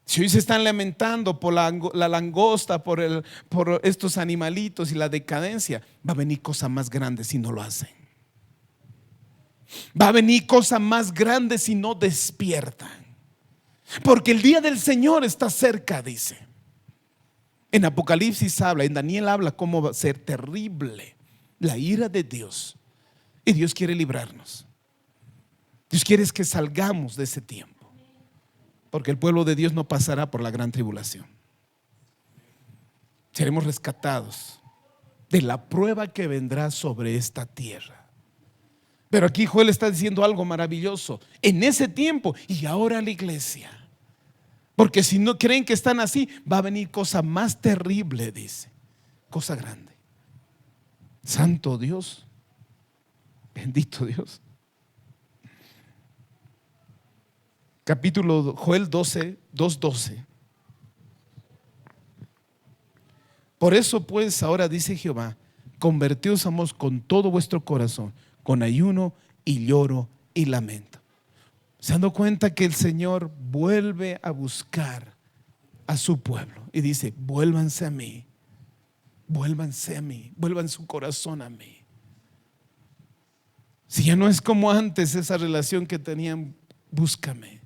Si hoy se están lamentando por la langosta, por estos animalitos y la decadencia, va a venir cosa más grande si no lo hacen. Va a venir cosa más grande si no despiertan. Porque el día del Señor está cerca, dice. En Apocalipsis habla, en Daniel habla cómo va a ser terrible la ira de Dios. Y Dios quiere librarnos. Dios quiere que salgamos de ese tiempo. Porque el pueblo de Dios no pasará por la gran tribulación. Seremos rescatados de la prueba que vendrá sobre esta tierra. Pero aquí Joel está diciendo algo maravilloso. En ese tiempo y ahora la iglesia. Porque si no creen que están así, va a venir cosa más terrible, dice. Cosa grande. Santo Dios. Bendito Dios. Capítulo Joel 12, 2:12. Por eso pues ahora dice Jehová, convertíos amos con todo vuestro corazón, con ayuno y lloro y lamento. Se han dado cuenta que el Señor vuelve a buscar a su pueblo y dice, vuélvanse a mí, vuélvanse a mí, vuelvan su corazón a mí. Si ya no es como antes esa relación que tenían, búscame.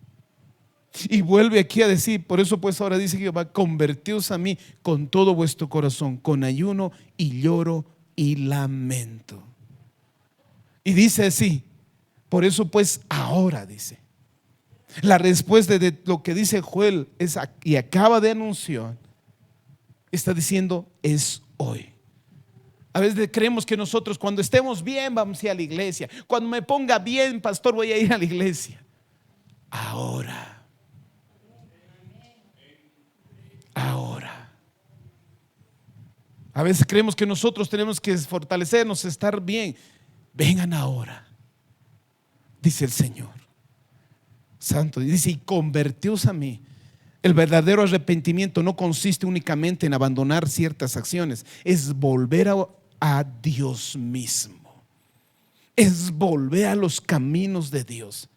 Y vuelve aquí a decir, por eso pues ahora dice Jehová, convertíos a mí con todo vuestro corazón, con ayuno y lloro y lamento. Y dice así, por eso pues ahora dice, la respuesta de lo que dice Joel es, y acaba de anunciar, está diciendo es hoy. A veces creemos que nosotros cuando estemos bien vamos a ir a la iglesia, cuando me ponga bien, pastor, voy a ir a la iglesia. Ahora. A veces creemos que nosotros tenemos que fortalecernos, estar bien. Vengan ahora, dice el Señor Santo, dice, y convertíos a mí. El verdadero arrepentimiento no consiste únicamente en abandonar ciertas acciones, es volver a Dios mismo, es volver a los caminos de Dios.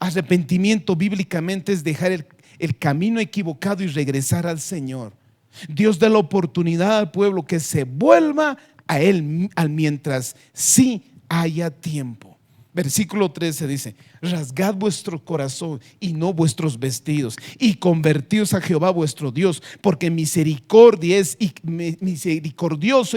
Arrepentimiento bíblicamente es dejar el camino equivocado y regresar al Señor. Dios da la oportunidad al pueblo que se vuelva a Él mientras sí haya tiempo. Versículo 13 dice, rasgad vuestro corazón y no vuestros vestidos, y convertíos a Jehová vuestro Dios, porque misericordioso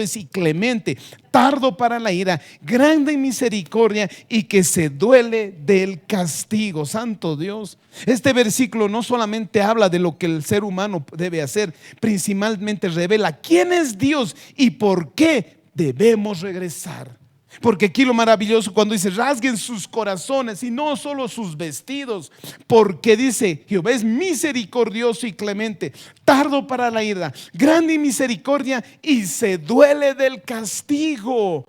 es y clemente, tardo para la ira, grande en misericordia y que se duele del castigo. Santo Dios. Este versículo no solamente habla de lo que el ser humano debe hacer, principalmente revela quién es Dios y por qué debemos regresar. Porque aquí lo maravilloso cuando dice rasguen sus corazones y no solo sus vestidos, porque dice Jehová es misericordioso y clemente, tardo para la ira, grande en misericordia y se duele del castigo.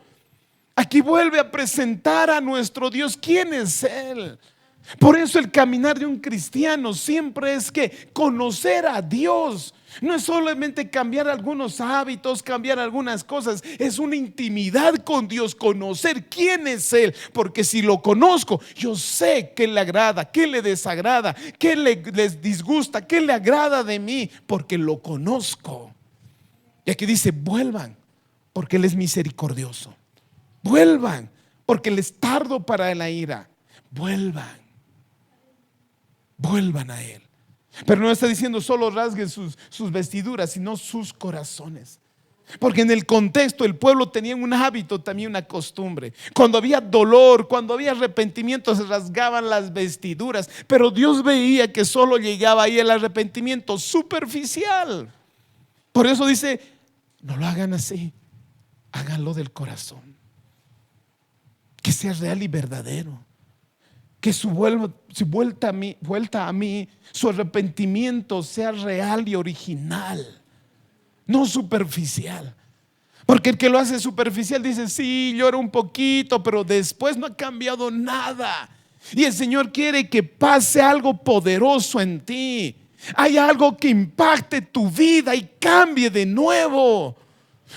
Aquí vuelve a presentar a nuestro Dios quién es Él. Por eso el caminar de un cristiano siempre es que conocer a Dios. No es solamente cambiar algunos hábitos, cambiar algunas cosas, es una intimidad con Dios, conocer quién es Él, porque si lo conozco, yo sé qué le agrada, qué le desagrada, qué les disgusta, qué le agrada de mí, porque lo conozco. Y aquí dice, vuelvan, porque Él es misericordioso. Vuelvan, porque Él es tardo para la ira. Vuelvan a Él. Pero no está diciendo solo rasguen sus vestiduras, sino sus corazones. Porque en el contexto el pueblo tenía un hábito, también una costumbre. Cuando había dolor, cuando había arrepentimiento, se rasgaban las vestiduras. Pero Dios veía que solo llegaba ahí el arrepentimiento superficial. Por eso dice, no lo hagan así, háganlo del corazón. Que sea real y verdadero. que su vuelta a mí, su arrepentimiento sea real y original, no superficial. Porque el que lo hace superficial dice, sí, llora un poquito, pero después no ha cambiado nada. Y el Señor quiere que pase algo poderoso en ti. Hay algo que impacte tu vida y cambie de nuevo.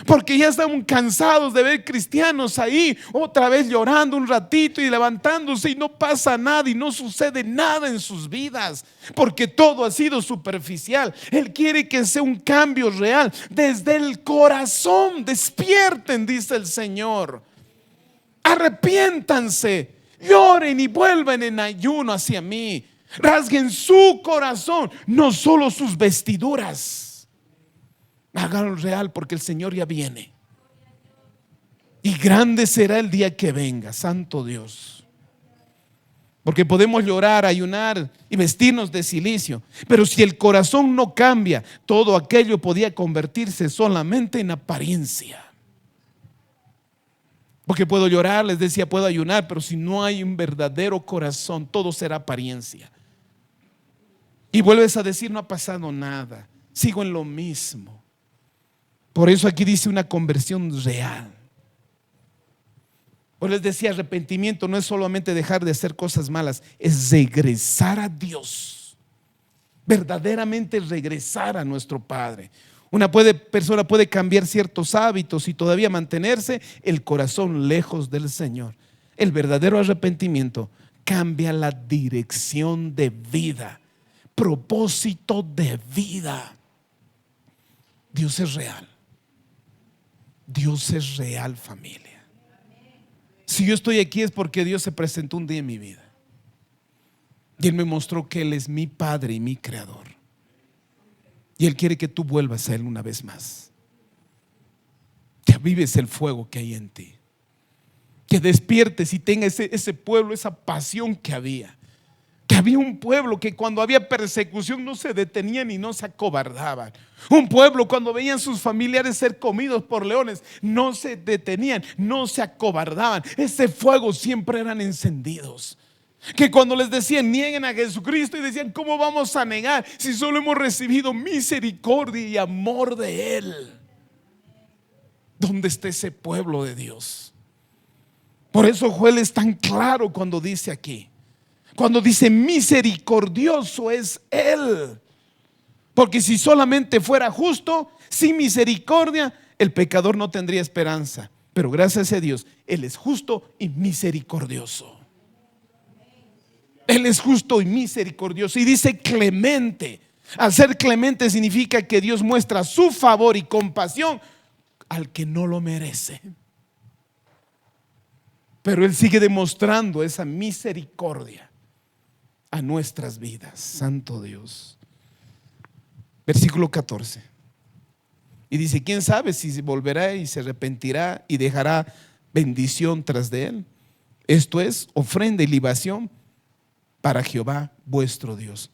Porque ya estamos cansados de ver cristianos ahí otra vez llorando un ratito y levantándose y no pasa nada y no sucede nada en sus vidas, porque todo ha sido superficial. Él quiere que sea un cambio real desde el corazón. Despierten, dice el Señor. Arrepiéntanse, lloren y vuelvan en ayuno hacia mí. Rasguen su corazón, no solo sus vestiduras. Háganlo real, porque el Señor ya viene. Y grande será el día que venga, santo Dios. Porque podemos llorar, ayunar y vestirnos de cilicio, pero si el corazón no cambia, todo aquello podía convertirse solamente en apariencia. Porque puedo llorar, les decía, puedo ayunar, pero si no hay un verdadero corazón, todo será apariencia. Y vuelves a decir, no ha pasado nada, sigo en lo mismo. Por eso aquí dice una conversión real. Pues les decía, arrepentimiento no es solamente dejar de hacer cosas malas, es regresar a Dios. Verdaderamente regresar a nuestro Padre. Una persona puede cambiar ciertos hábitos y todavía mantenerse el corazón lejos del Señor. El verdadero arrepentimiento cambia la dirección de vida, propósito de vida. Dios es real. Dios es real, familia. Si yo estoy aquí es porque Dios se presentó un día en mi vida y Él me mostró que Él es mi Padre y mi Creador, y Él quiere que tú vuelvas a Él una vez más, que avives el fuego que hay en ti, que despiertes y tengas ese pueblo, esa pasión que había un pueblo que cuando había persecución no se detenían y no se acobardaban. Un pueblo cuando veían sus familiares ser comidos por leones no se detenían, no se acobardaban. Ese fuego siempre eran encendidos. Que cuando les decían nieguen a Jesucristo, y decían, ¿cómo vamos a negar si solo hemos recibido misericordia y amor de Él? ¿Dónde está ese pueblo de Dios? Por eso Joel es tan claro cuando dice aquí, cuando dice misericordioso es Él. Porque si solamente fuera justo, sin misericordia, el pecador no tendría esperanza. Pero gracias a Dios, Él es justo y misericordioso. Él es justo y misericordioso. Y dice clemente. Al ser clemente significa que Dios muestra su favor y compasión al que no lo merece. Pero Él sigue demostrando esa misericordia a nuestras vidas. Santo Dios. Versículo 14. Y dice, ¿quién sabe si volverá y se arrepentirá y dejará bendición tras de él? Esto es ofrenda y libación para Jehová vuestro Dios.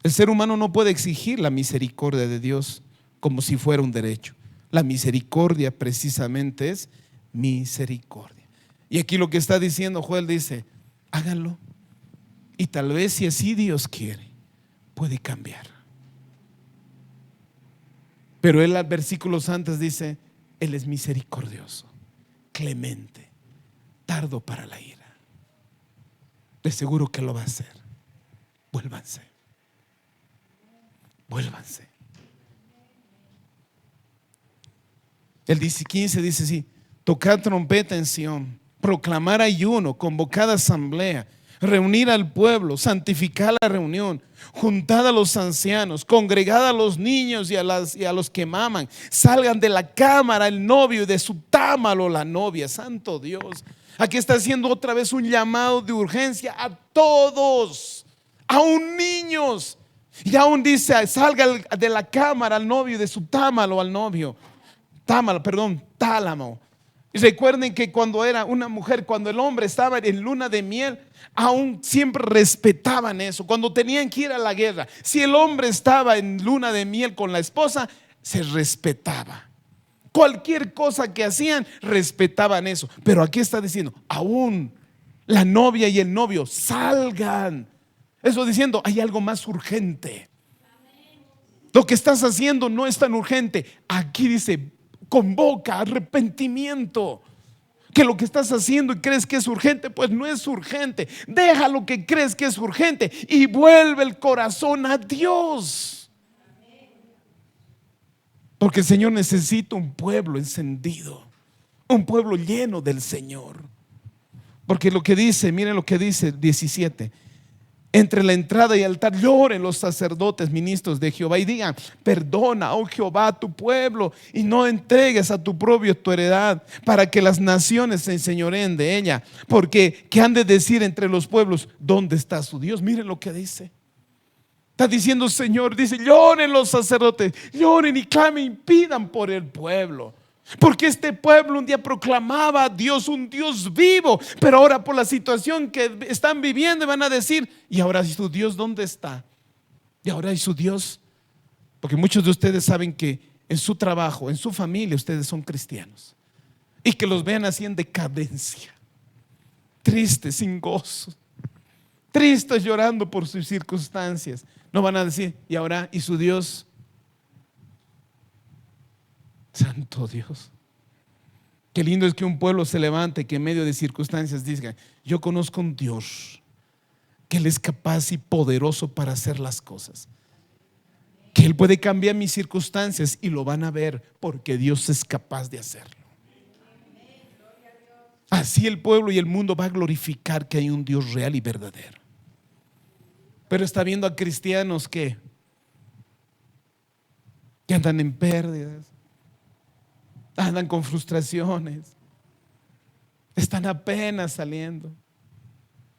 El ser humano no puede exigir la misericordia de Dios como si fuera un derecho. La misericordia precisamente es misericordia. Y aquí lo que está diciendo Joel dice, háganlo. Y tal vez si así Dios quiere, puede cambiar. Pero él, al versículos antes dice, Él es misericordioso, clemente, tardo para la ira. De seguro que lo va a hacer. Vuélvanse. Vuélvanse. El 15 dice así: tocar trompeta en Sión, proclamar ayuno, convocar asamblea, reunir al pueblo, santificar la reunión, juntad a los ancianos, congregad a los niños y a los que maman, salgan de la cámara el novio y de su támalo la novia. Santo Dios, aquí está haciendo otra vez un llamado de urgencia a todos, aún niños. Y aún dice, salga de la cámara al novio y de su támalo al novio. Tálamo. Y recuerden que cuando era una mujer, cuando el hombre estaba en luna de miel, aún siempre respetaban eso. Cuando tenían que ir a la guerra, si el hombre estaba en luna de miel con la esposa, se respetaba. Cualquier cosa que hacían, respetaban eso. Pero aquí está diciendo, aún La novia y el novio salgan. Eso diciendo, hay algo más urgente. Lo que estás haciendo no es tan urgente. Aquí dice, convoca arrepentimiento. Que lo que estás haciendo y crees que es urgente, pues no es urgente. Deja lo que crees que es urgente y vuelve el corazón a Dios. Porque el Señor necesita un pueblo encendido, un pueblo lleno del Señor. Porque lo que dice, miren lo que dice 17: entre la entrada y el altar lloren los sacerdotes, ministros de Jehová, y digan: perdona, oh Jehová, a tu pueblo, y no entregues a tu propio tu heredad, para que las naciones se enseñoreen de ella. Porque ¿qué han de decir entre los pueblos? ¿Dónde está su Dios? Miren lo que dice. Está diciendo Señor, dice: lloren los sacerdotes, lloren y clamen y pidan por el pueblo. Porque este pueblo un día proclamaba a Dios, un Dios vivo, pero ahora por la situación que están viviendo van a decir: ¿y ahora su Dios dónde está? ¿Y ahora su Dios? Porque muchos de ustedes saben que en su trabajo, en su familia, ustedes son cristianos, y que los vean así en decadencia, tristes, sin gozo, tristes, llorando por sus circunstancias. No van a decir: ¿y ahora? ¿Y su Dios? Santo Dios. Qué lindo es que un pueblo se levante, que en medio de circunstancias diga: yo conozco un Dios que Él es capaz y poderoso para hacer las cosas, que Él puede cambiar mis circunstancias, y lo van a ver porque Dios es capaz de hacerlo. Así el pueblo y el mundo va a glorificar que hay un Dios real y verdadero. Pero está viendo a cristianos que andan en pérdidas, andan con frustraciones, están apenas saliendo,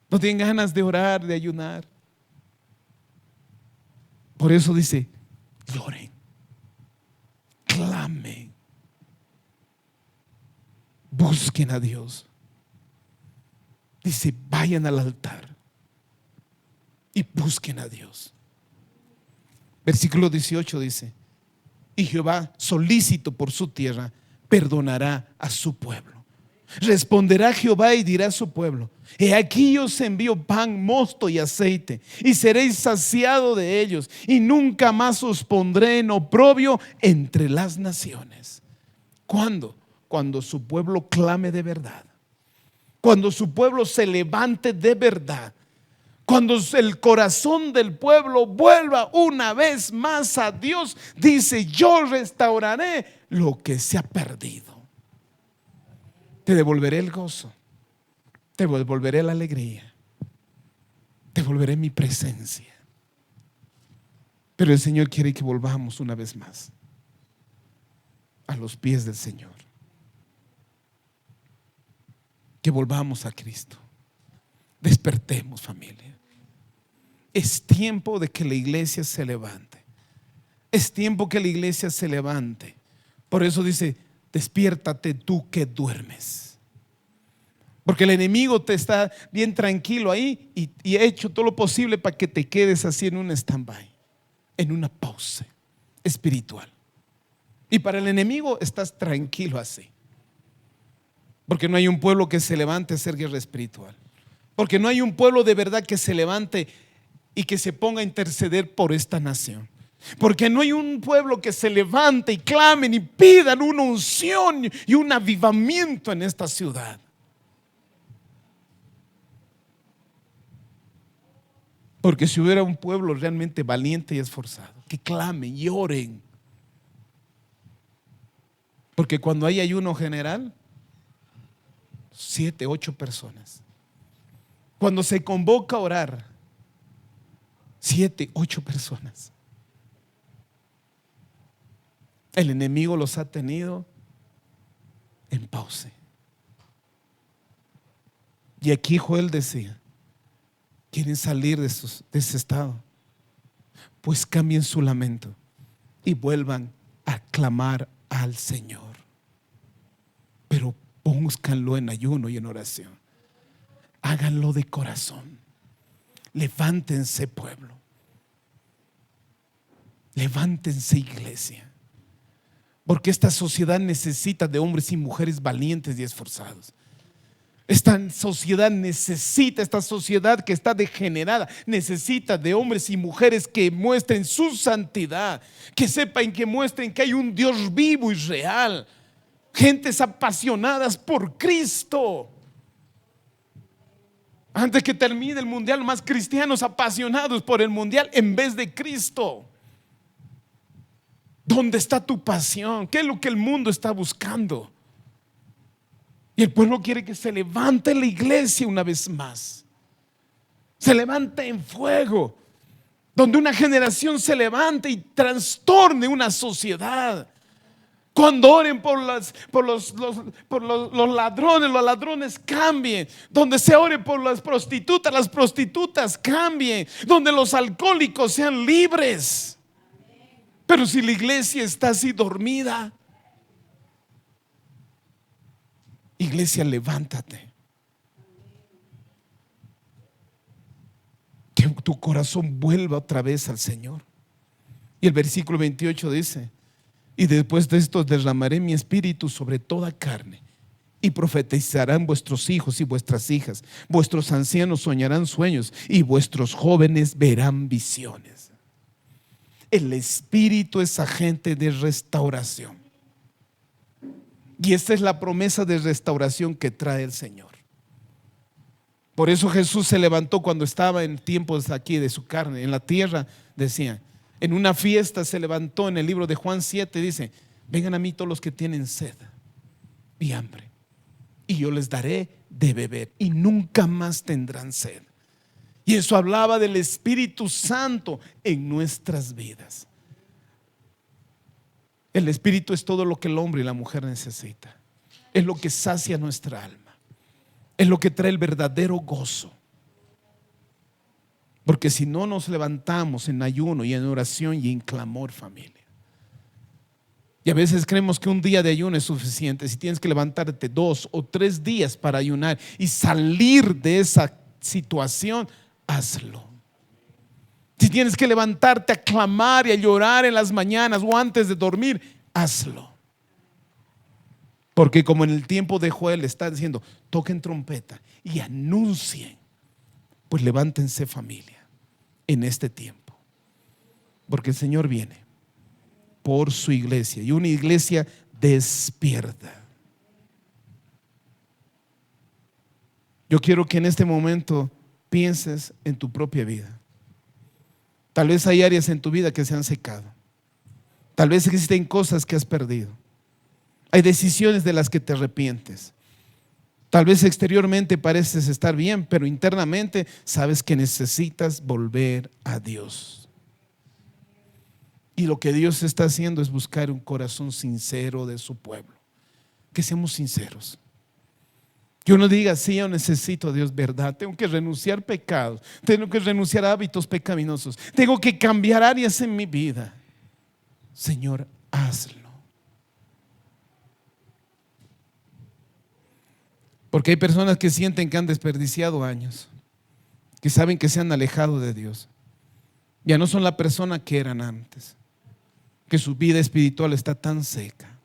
no tienen ganas de orar, de ayunar. Por eso dice: lloren, clamen, busquen a Dios. Dice: vayan al altar y busquen a Dios. Versículo 18 dice: y Jehová, solícito por su tierra, perdonará a su pueblo. Responderá Jehová y dirá a su pueblo: he aquí yo os envío pan, mosto y aceite, y seréis saciado de ellos, y nunca más os pondré en oprobio entre las naciones. ¿Cuándo? Cuando su pueblo clame de verdad, cuando su pueblo se levante de verdad, cuando el corazón del pueblo vuelva una vez más a Dios. Dice: yo restauraré lo que se ha perdido. Te devolveré el gozo, te devolveré la alegría, te devolveré mi presencia. Pero el Señor quiere que volvamos una vez más a los pies del Señor, que volvamos a Cristo. Despertemos, familia. Es tiempo de que la iglesia se levante. Es tiempo que la iglesia se levante. Por eso dice: despiértate tú que duermes. Porque el enemigo te está bien tranquilo ahí y ha hecho todo lo posible para que te quedes así en un stand-by, en una pausa espiritual. Y para el enemigo estás tranquilo así, porque no hay un pueblo que se levante a hacer guerra espiritual. Porque no hay un pueblo de verdad que se levante y que se ponga a interceder por esta nación. Porque no hay un pueblo que se levante y clamen y pidan una unción y un avivamiento en esta ciudad. Porque si hubiera un pueblo realmente valiente y esforzado, que clamen y oren. Porque cuando hay ayuno general, 7, 8 personas. Cuando se convoca a orar, 7, 8 personas. El enemigo los ha tenido en pausa. Y aquí Joel decía: quieren salir de ese estado, pues cambien su lamento y vuelvan a clamar al Señor. Pero búscanlo en ayuno y en oración. Háganlo de corazón. Levántense, pueblo. Levántense, iglesia. Porque esta sociedad necesita de hombres y mujeres valientes y esforzados. Esta sociedad necesita, esta sociedad que está degenerada, necesita de hombres y mujeres que muestren su santidad, que sepan, que muestren que hay un Dios vivo y real. Gentes apasionadas por Cristo. Antes que termine el mundial, más cristianos apasionados por el mundial en vez de Cristo. ¿Dónde está tu pasión? ¿Qué es lo que el mundo está buscando? Y el pueblo quiere que se levante la iglesia una vez más. Se levante en fuego, donde una generación se levante y trastorne una sociedad. Cuando oren por los ladrones, los ladrones cambien. Donde se ore por las prostitutas cambien. Donde los alcohólicos sean libres. Pero si la iglesia está así dormida, iglesia, levántate. Que tu corazón vuelva otra vez al Señor. Y el versículo 28 dice: y después de esto derramaré mi espíritu sobre toda carne, y profetizarán vuestros hijos y vuestras hijas, vuestros ancianos soñarán sueños, y vuestros jóvenes verán visiones. El espíritu es agente de restauración, y esta es la promesa de restauración que trae el Señor. Por eso Jesús se levantó cuando estaba en tiempos aquí de su carne, en la tierra, decía. En una fiesta se levantó, en el libro de Juan 7 dice: vengan a mí todos los que tienen sed y hambre, y yo les daré de beber, y nunca más tendrán sed. Y eso hablaba del Espíritu Santo en nuestras vidas. El Espíritu es todo lo que el hombre y la mujer necesita. Es lo que sacia nuestra alma. Es lo que trae el verdadero gozo. Porque si no nos levantamos en ayuno y en oración y en clamor, familia. Y a veces creemos que un día de ayuno es suficiente. Si tienes que levantarte 2 o 3 días para ayunar y salir de esa situación, hazlo. Si tienes que levantarte a clamar y a llorar en las mañanas o antes de dormir, hazlo. Porque como en el tiempo de Joel está diciendo: toquen trompeta y anuncien. Pues levántense, familia, en este tiempo, porque el Señor viene por su iglesia, y una iglesia despierta. Yo quiero que en este momento pienses en tu propia vida. Tal vez hay áreas en tu vida que se han secado. Tal vez existen cosas que has perdido. Hay decisiones de las que te arrepientes. Tal vez exteriormente pareces estar bien, pero internamente sabes que necesitas volver a Dios. Y lo que Dios está haciendo es buscar un corazón sincero de su pueblo. Que seamos sinceros. Que uno diga: sí, yo necesito a Dios, verdad. Tengo que renunciar pecados. Tengo que renunciar a hábitos pecaminosos. Tengo que cambiar áreas en mi vida. Señor, hazlo. Porque hay personas que sienten que han desperdiciado años, que saben que se han alejado de Dios. Ya no son la persona que eran antes, que su vida espiritual está tan seca.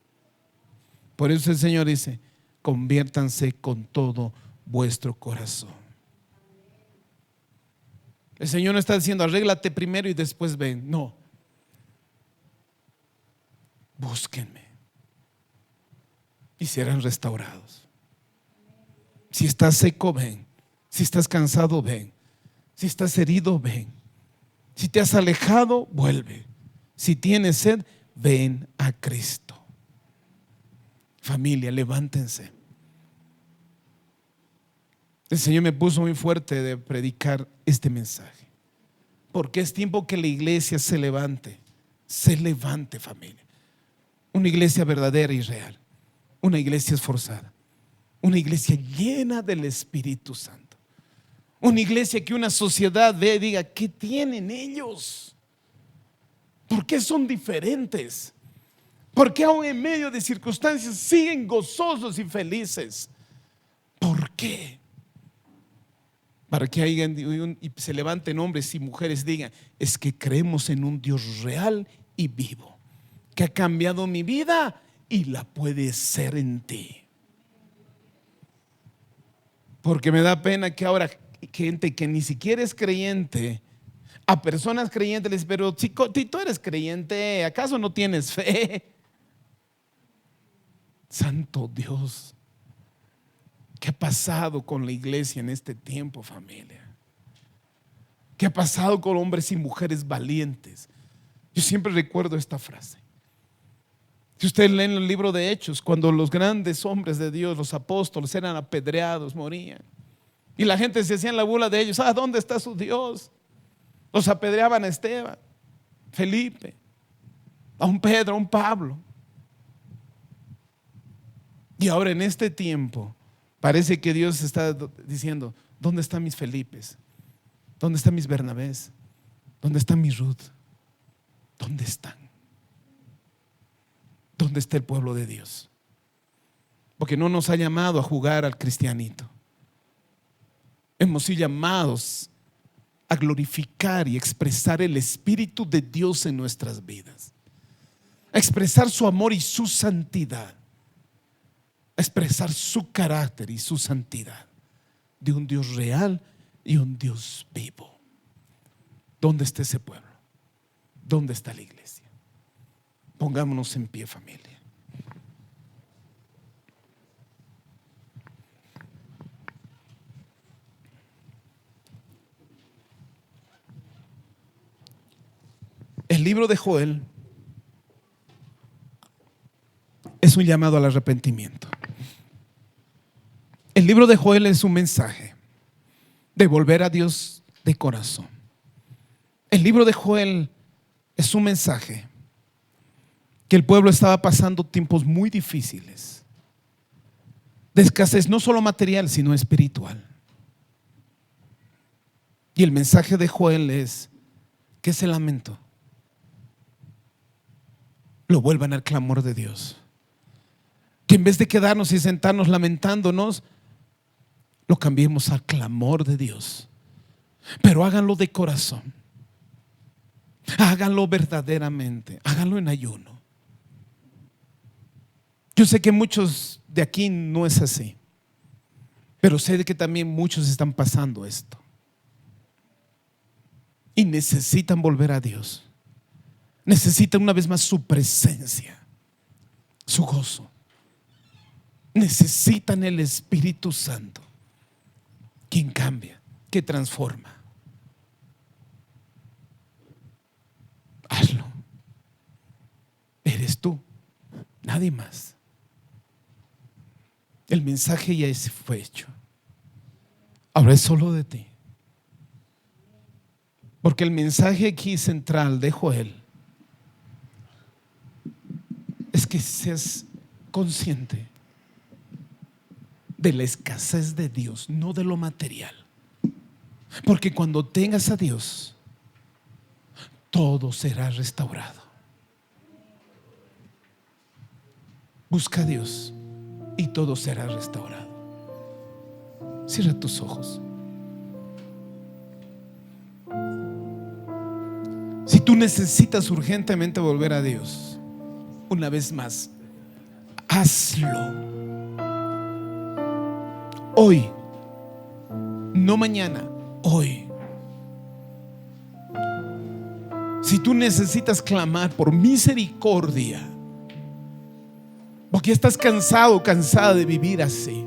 Por eso el Señor dice: conviértanse con todo vuestro corazón. El Señor no está diciendo: arréglate primero y después ven. No. Búsquenme y serán restaurados. Si estás seco, ven. Si estás cansado, ven. Si estás herido, ven. Si te has alejado, vuelve. Si tienes sed, ven a Cristo. Familia, levántense. El Señor me puso muy fuerte de predicar este mensaje, porque es tiempo que la iglesia se levante. Se levante, familia. Una iglesia verdadera y real. Una iglesia esforzada. Una iglesia llena del Espíritu Santo. Una iglesia que una sociedad ve y diga: ¿qué tienen ellos? ¿Por qué son diferentes? ¿Por qué aún en medio de circunstancias siguen gozosos y felices? ¿Por qué? Para que y se levanten hombres y mujeres y digan: es que creemos en un Dios real y vivo, que ha cambiado mi vida y la puede ser en ti. Porque me da pena que ahora gente que ni siquiera es creyente, a personas creyentes les dice, pero si tú eres creyente, ¿acaso no tienes fe? Santo Dios, ¿qué ha pasado con la iglesia en este tiempo, familia? ¿Qué ha pasado con hombres y mujeres valientes? Yo siempre recuerdo esta frase. Si ustedes leen el libro de Hechos, cuando los grandes hombres de Dios, los apóstoles, eran apedreados, morían, y la gente se hacía en la burla de ellos. ¿Dónde está su Dios? Los apedreaban a Esteban, Felipe, a un Pedro, a un Pablo. Y ahora en este tiempo parece que Dios está diciendo, ¿dónde están mis Felipes? ¿Dónde están mis Bernabés? ¿Dónde está mi Ruth? ¿Dónde están? ¿Dónde está el pueblo de Dios? Porque no nos ha llamado a jugar al cristianito. Hemos sido llamados a glorificar y expresar el Espíritu de Dios en nuestras vidas, a expresar su amor y su santidad, a expresar su carácter y su santidad de un Dios real y un Dios vivo. ¿Dónde está ese pueblo? ¿Dónde está la iglesia? Pongámonos en pie, familia. El libro de Joel es un llamado al arrepentimiento. El libro de Joel es un mensaje de volver a Dios de corazón. El libro de Joel es un mensaje que el pueblo estaba pasando tiempos muy difíciles, de escasez no solo material, sino espiritual. Y el mensaje de Joel es que ese lamento lo vuelvan al clamor de Dios. Que en vez de quedarnos y sentarnos lamentándonos, lo cambiemos al clamor de Dios. Pero háganlo de corazón. Háganlo verdaderamente. Háganlo en ayuno. Yo sé que muchos de aquí no es así, pero sé de que también muchos están pasando esto y necesitan volver a Dios. Necesitan una vez más su presencia, su gozo. Necesitan el Espíritu Santo, quien cambia, que transforma. Hazlo. Eres tú, nadie más. El mensaje ya fue hecho. Ahora es solo de ti. Porque el mensaje aquí central de Joel es que seas consciente de la escasez de Dios, no de lo material. Porque cuando tengas a Dios, todo será restaurado. Busca a Dios y todo será restaurado. Cierra tus ojos. Si tú necesitas urgentemente volver a Dios, una vez más, hazlo. Hoy, no mañana, hoy. Si tú necesitas clamar por misericordia, porque estás cansado, cansada de vivir así,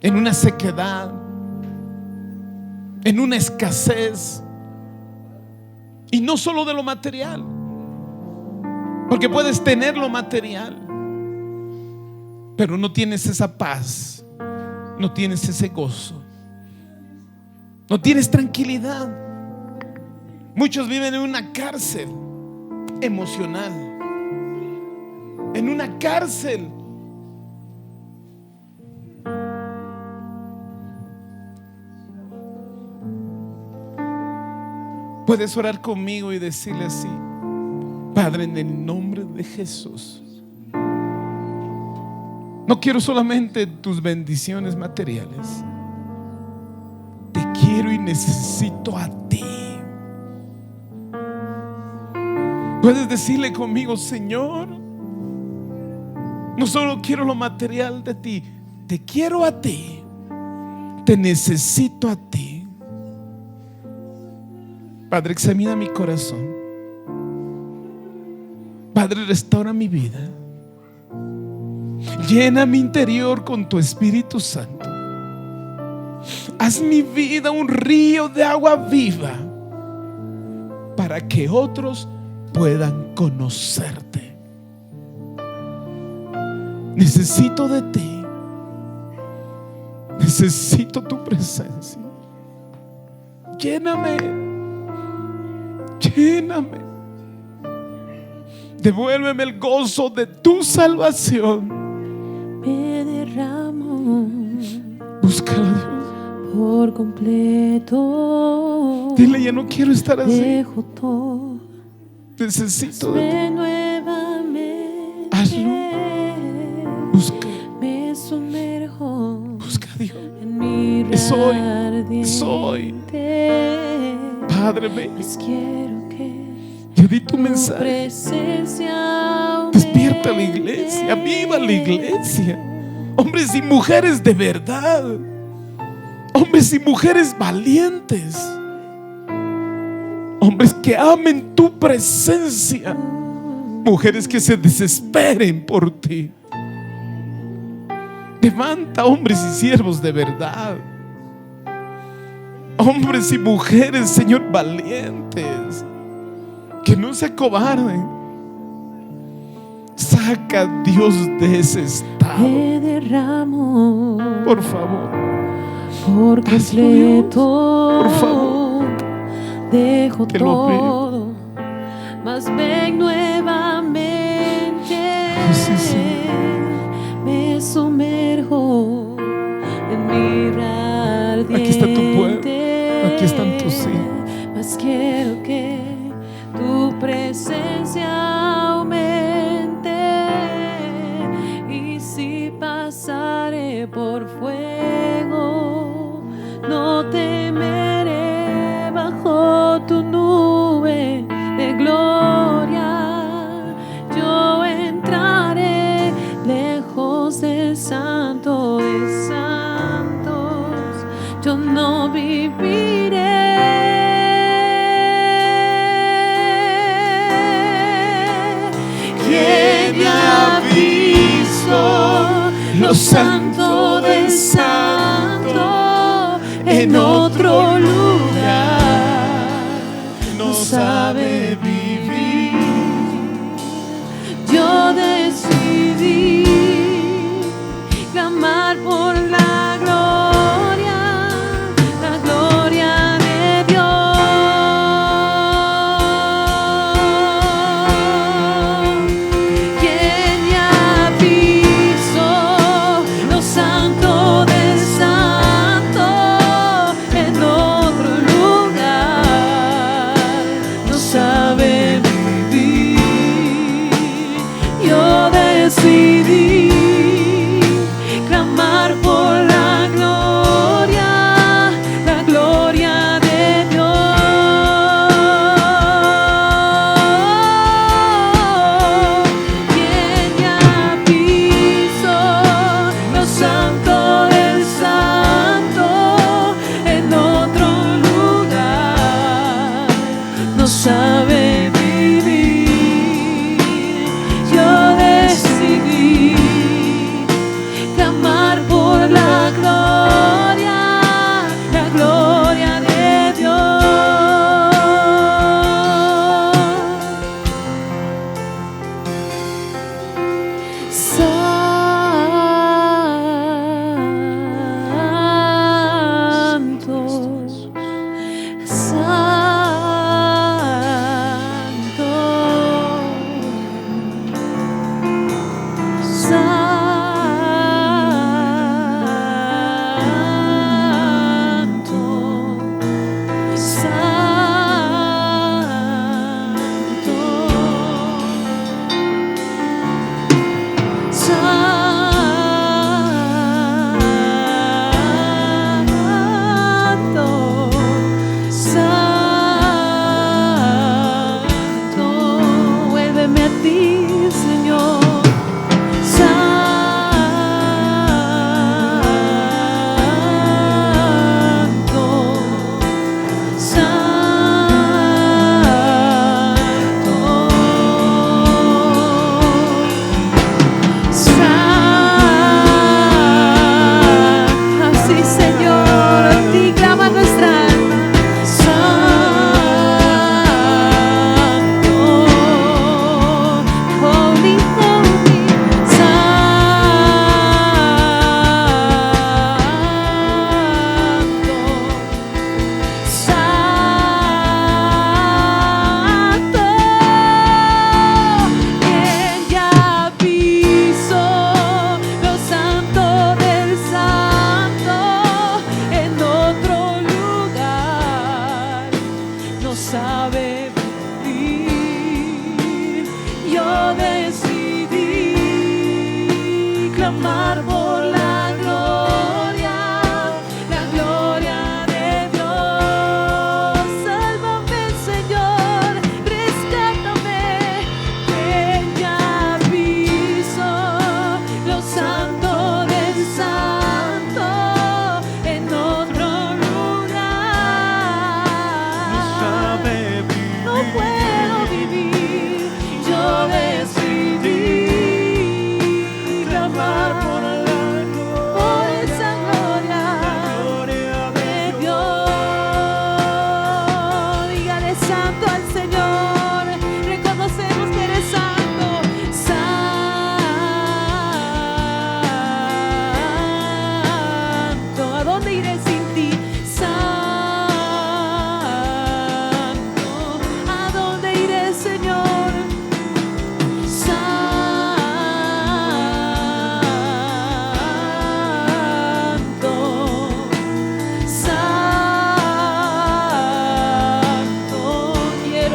en una sequedad, en una escasez, y no solo de lo material, porque puedes tener lo material, pero no tienes esa paz, no tienes ese gozo, no tienes tranquilidad. Muchos viven en una cárcel emocional, en una cárcel. Puedes orar conmigo y decirle así: Padre, en el nombre de Jesús, no quiero solamente tus bendiciones materiales, te quiero y necesito a ti. Puedes decirle conmigo: Señor, no solo quiero lo material de ti, te quiero a ti, te necesito a ti. Padre, examina mi corazón. Padre, restaura mi vida. Llena mi interior con tu Espíritu Santo. Haz mi vida un río de agua viva para que otros puedan conocerte. Necesito de ti. Necesito tu presencia. Lléname. Lléname. Devuélveme el gozo de tu salvación. Me derramo. Búscalo, Dios. Por completo. Dile, ya no quiero estar así. Dejo todo. Necesito de ti. Hazme nuevamente. Hazlo. Busca. Me sumerjo. Busca a Dios. En mi Soy. ardiente. Padre, ven. Pues quiero que Yo di tu tu mensaje. presencia Despierta la iglesia. Viva la iglesia. Hombres y mujeres de verdad. Hombres y mujeres valientes. Hombres que amen tu presencia. Mujeres que se desesperen por ti. Levanta hombres y siervos de verdad. Hombres y mujeres, Señor, valientes, que no se acobarden. Saca a Dios de ese estado. Me derramo. Por favor. Por Hazlo, Dios. completo. Por favor. Dejo Que lo vea. todo. Mas ven nuevamente. Sí, sí. Me sumerjo en mi ardiente. Aquí está tu pueblo. Aquí están tus hijos. Mas quiero que tu presencia aumente. Y si pasare por fuego, no temeré bajo tu nube de gloria. Yo entraré lejos del santo de santos. Yo no viviré. ¿Quién ha visto lo santo del santo en otro lugar? No sabe vivir. Yo decidí clamar por la gloria de Dios. ¿Quién ya ha visto lo santo del santo en otro lugar? No sabe vivir. Yo decidí clamar por la gloria de Dios. ¿Quién ya ha visto lo santo del santo en otro lugar? No sabe vivir. Yo decidí clamar por la gloria de Dios. Santo,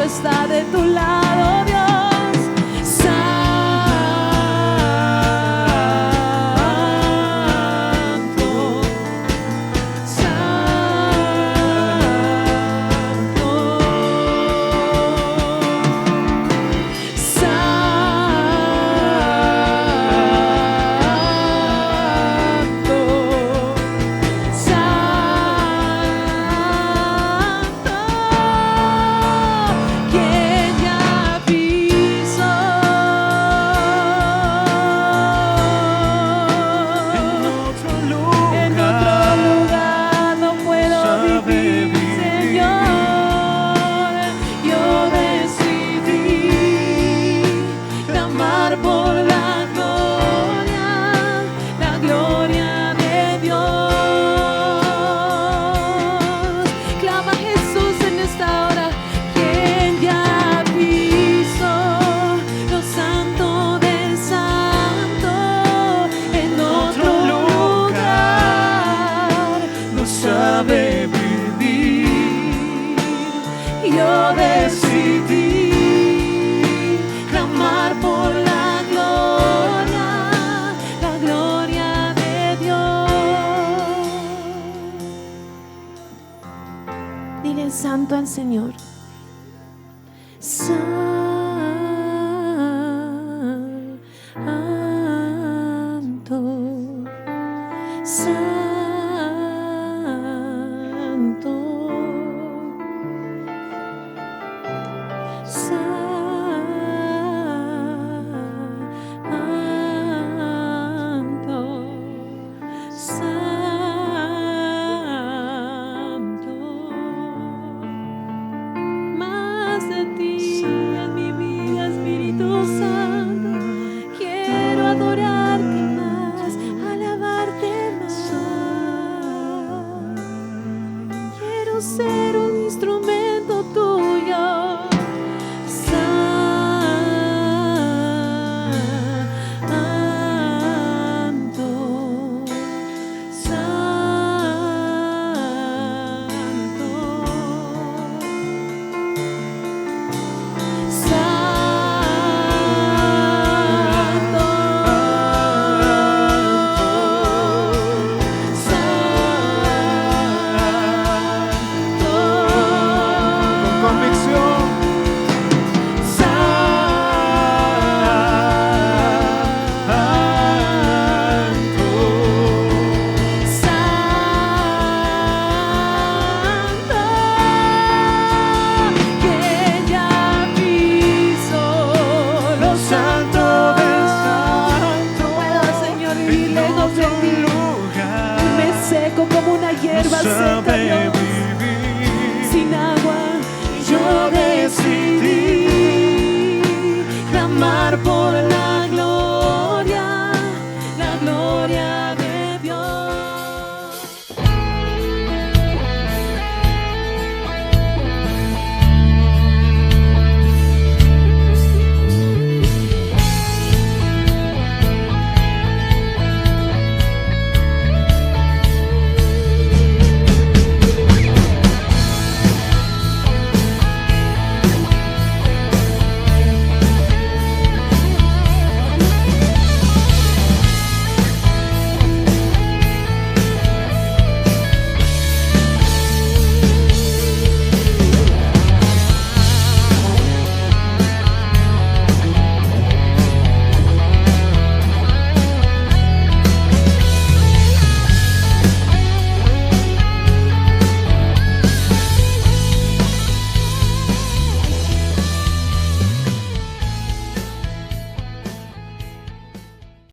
está de tu lado, Dios. Yo decidí clamar por la gloria de Dios. Dile santo al Señor. Santo.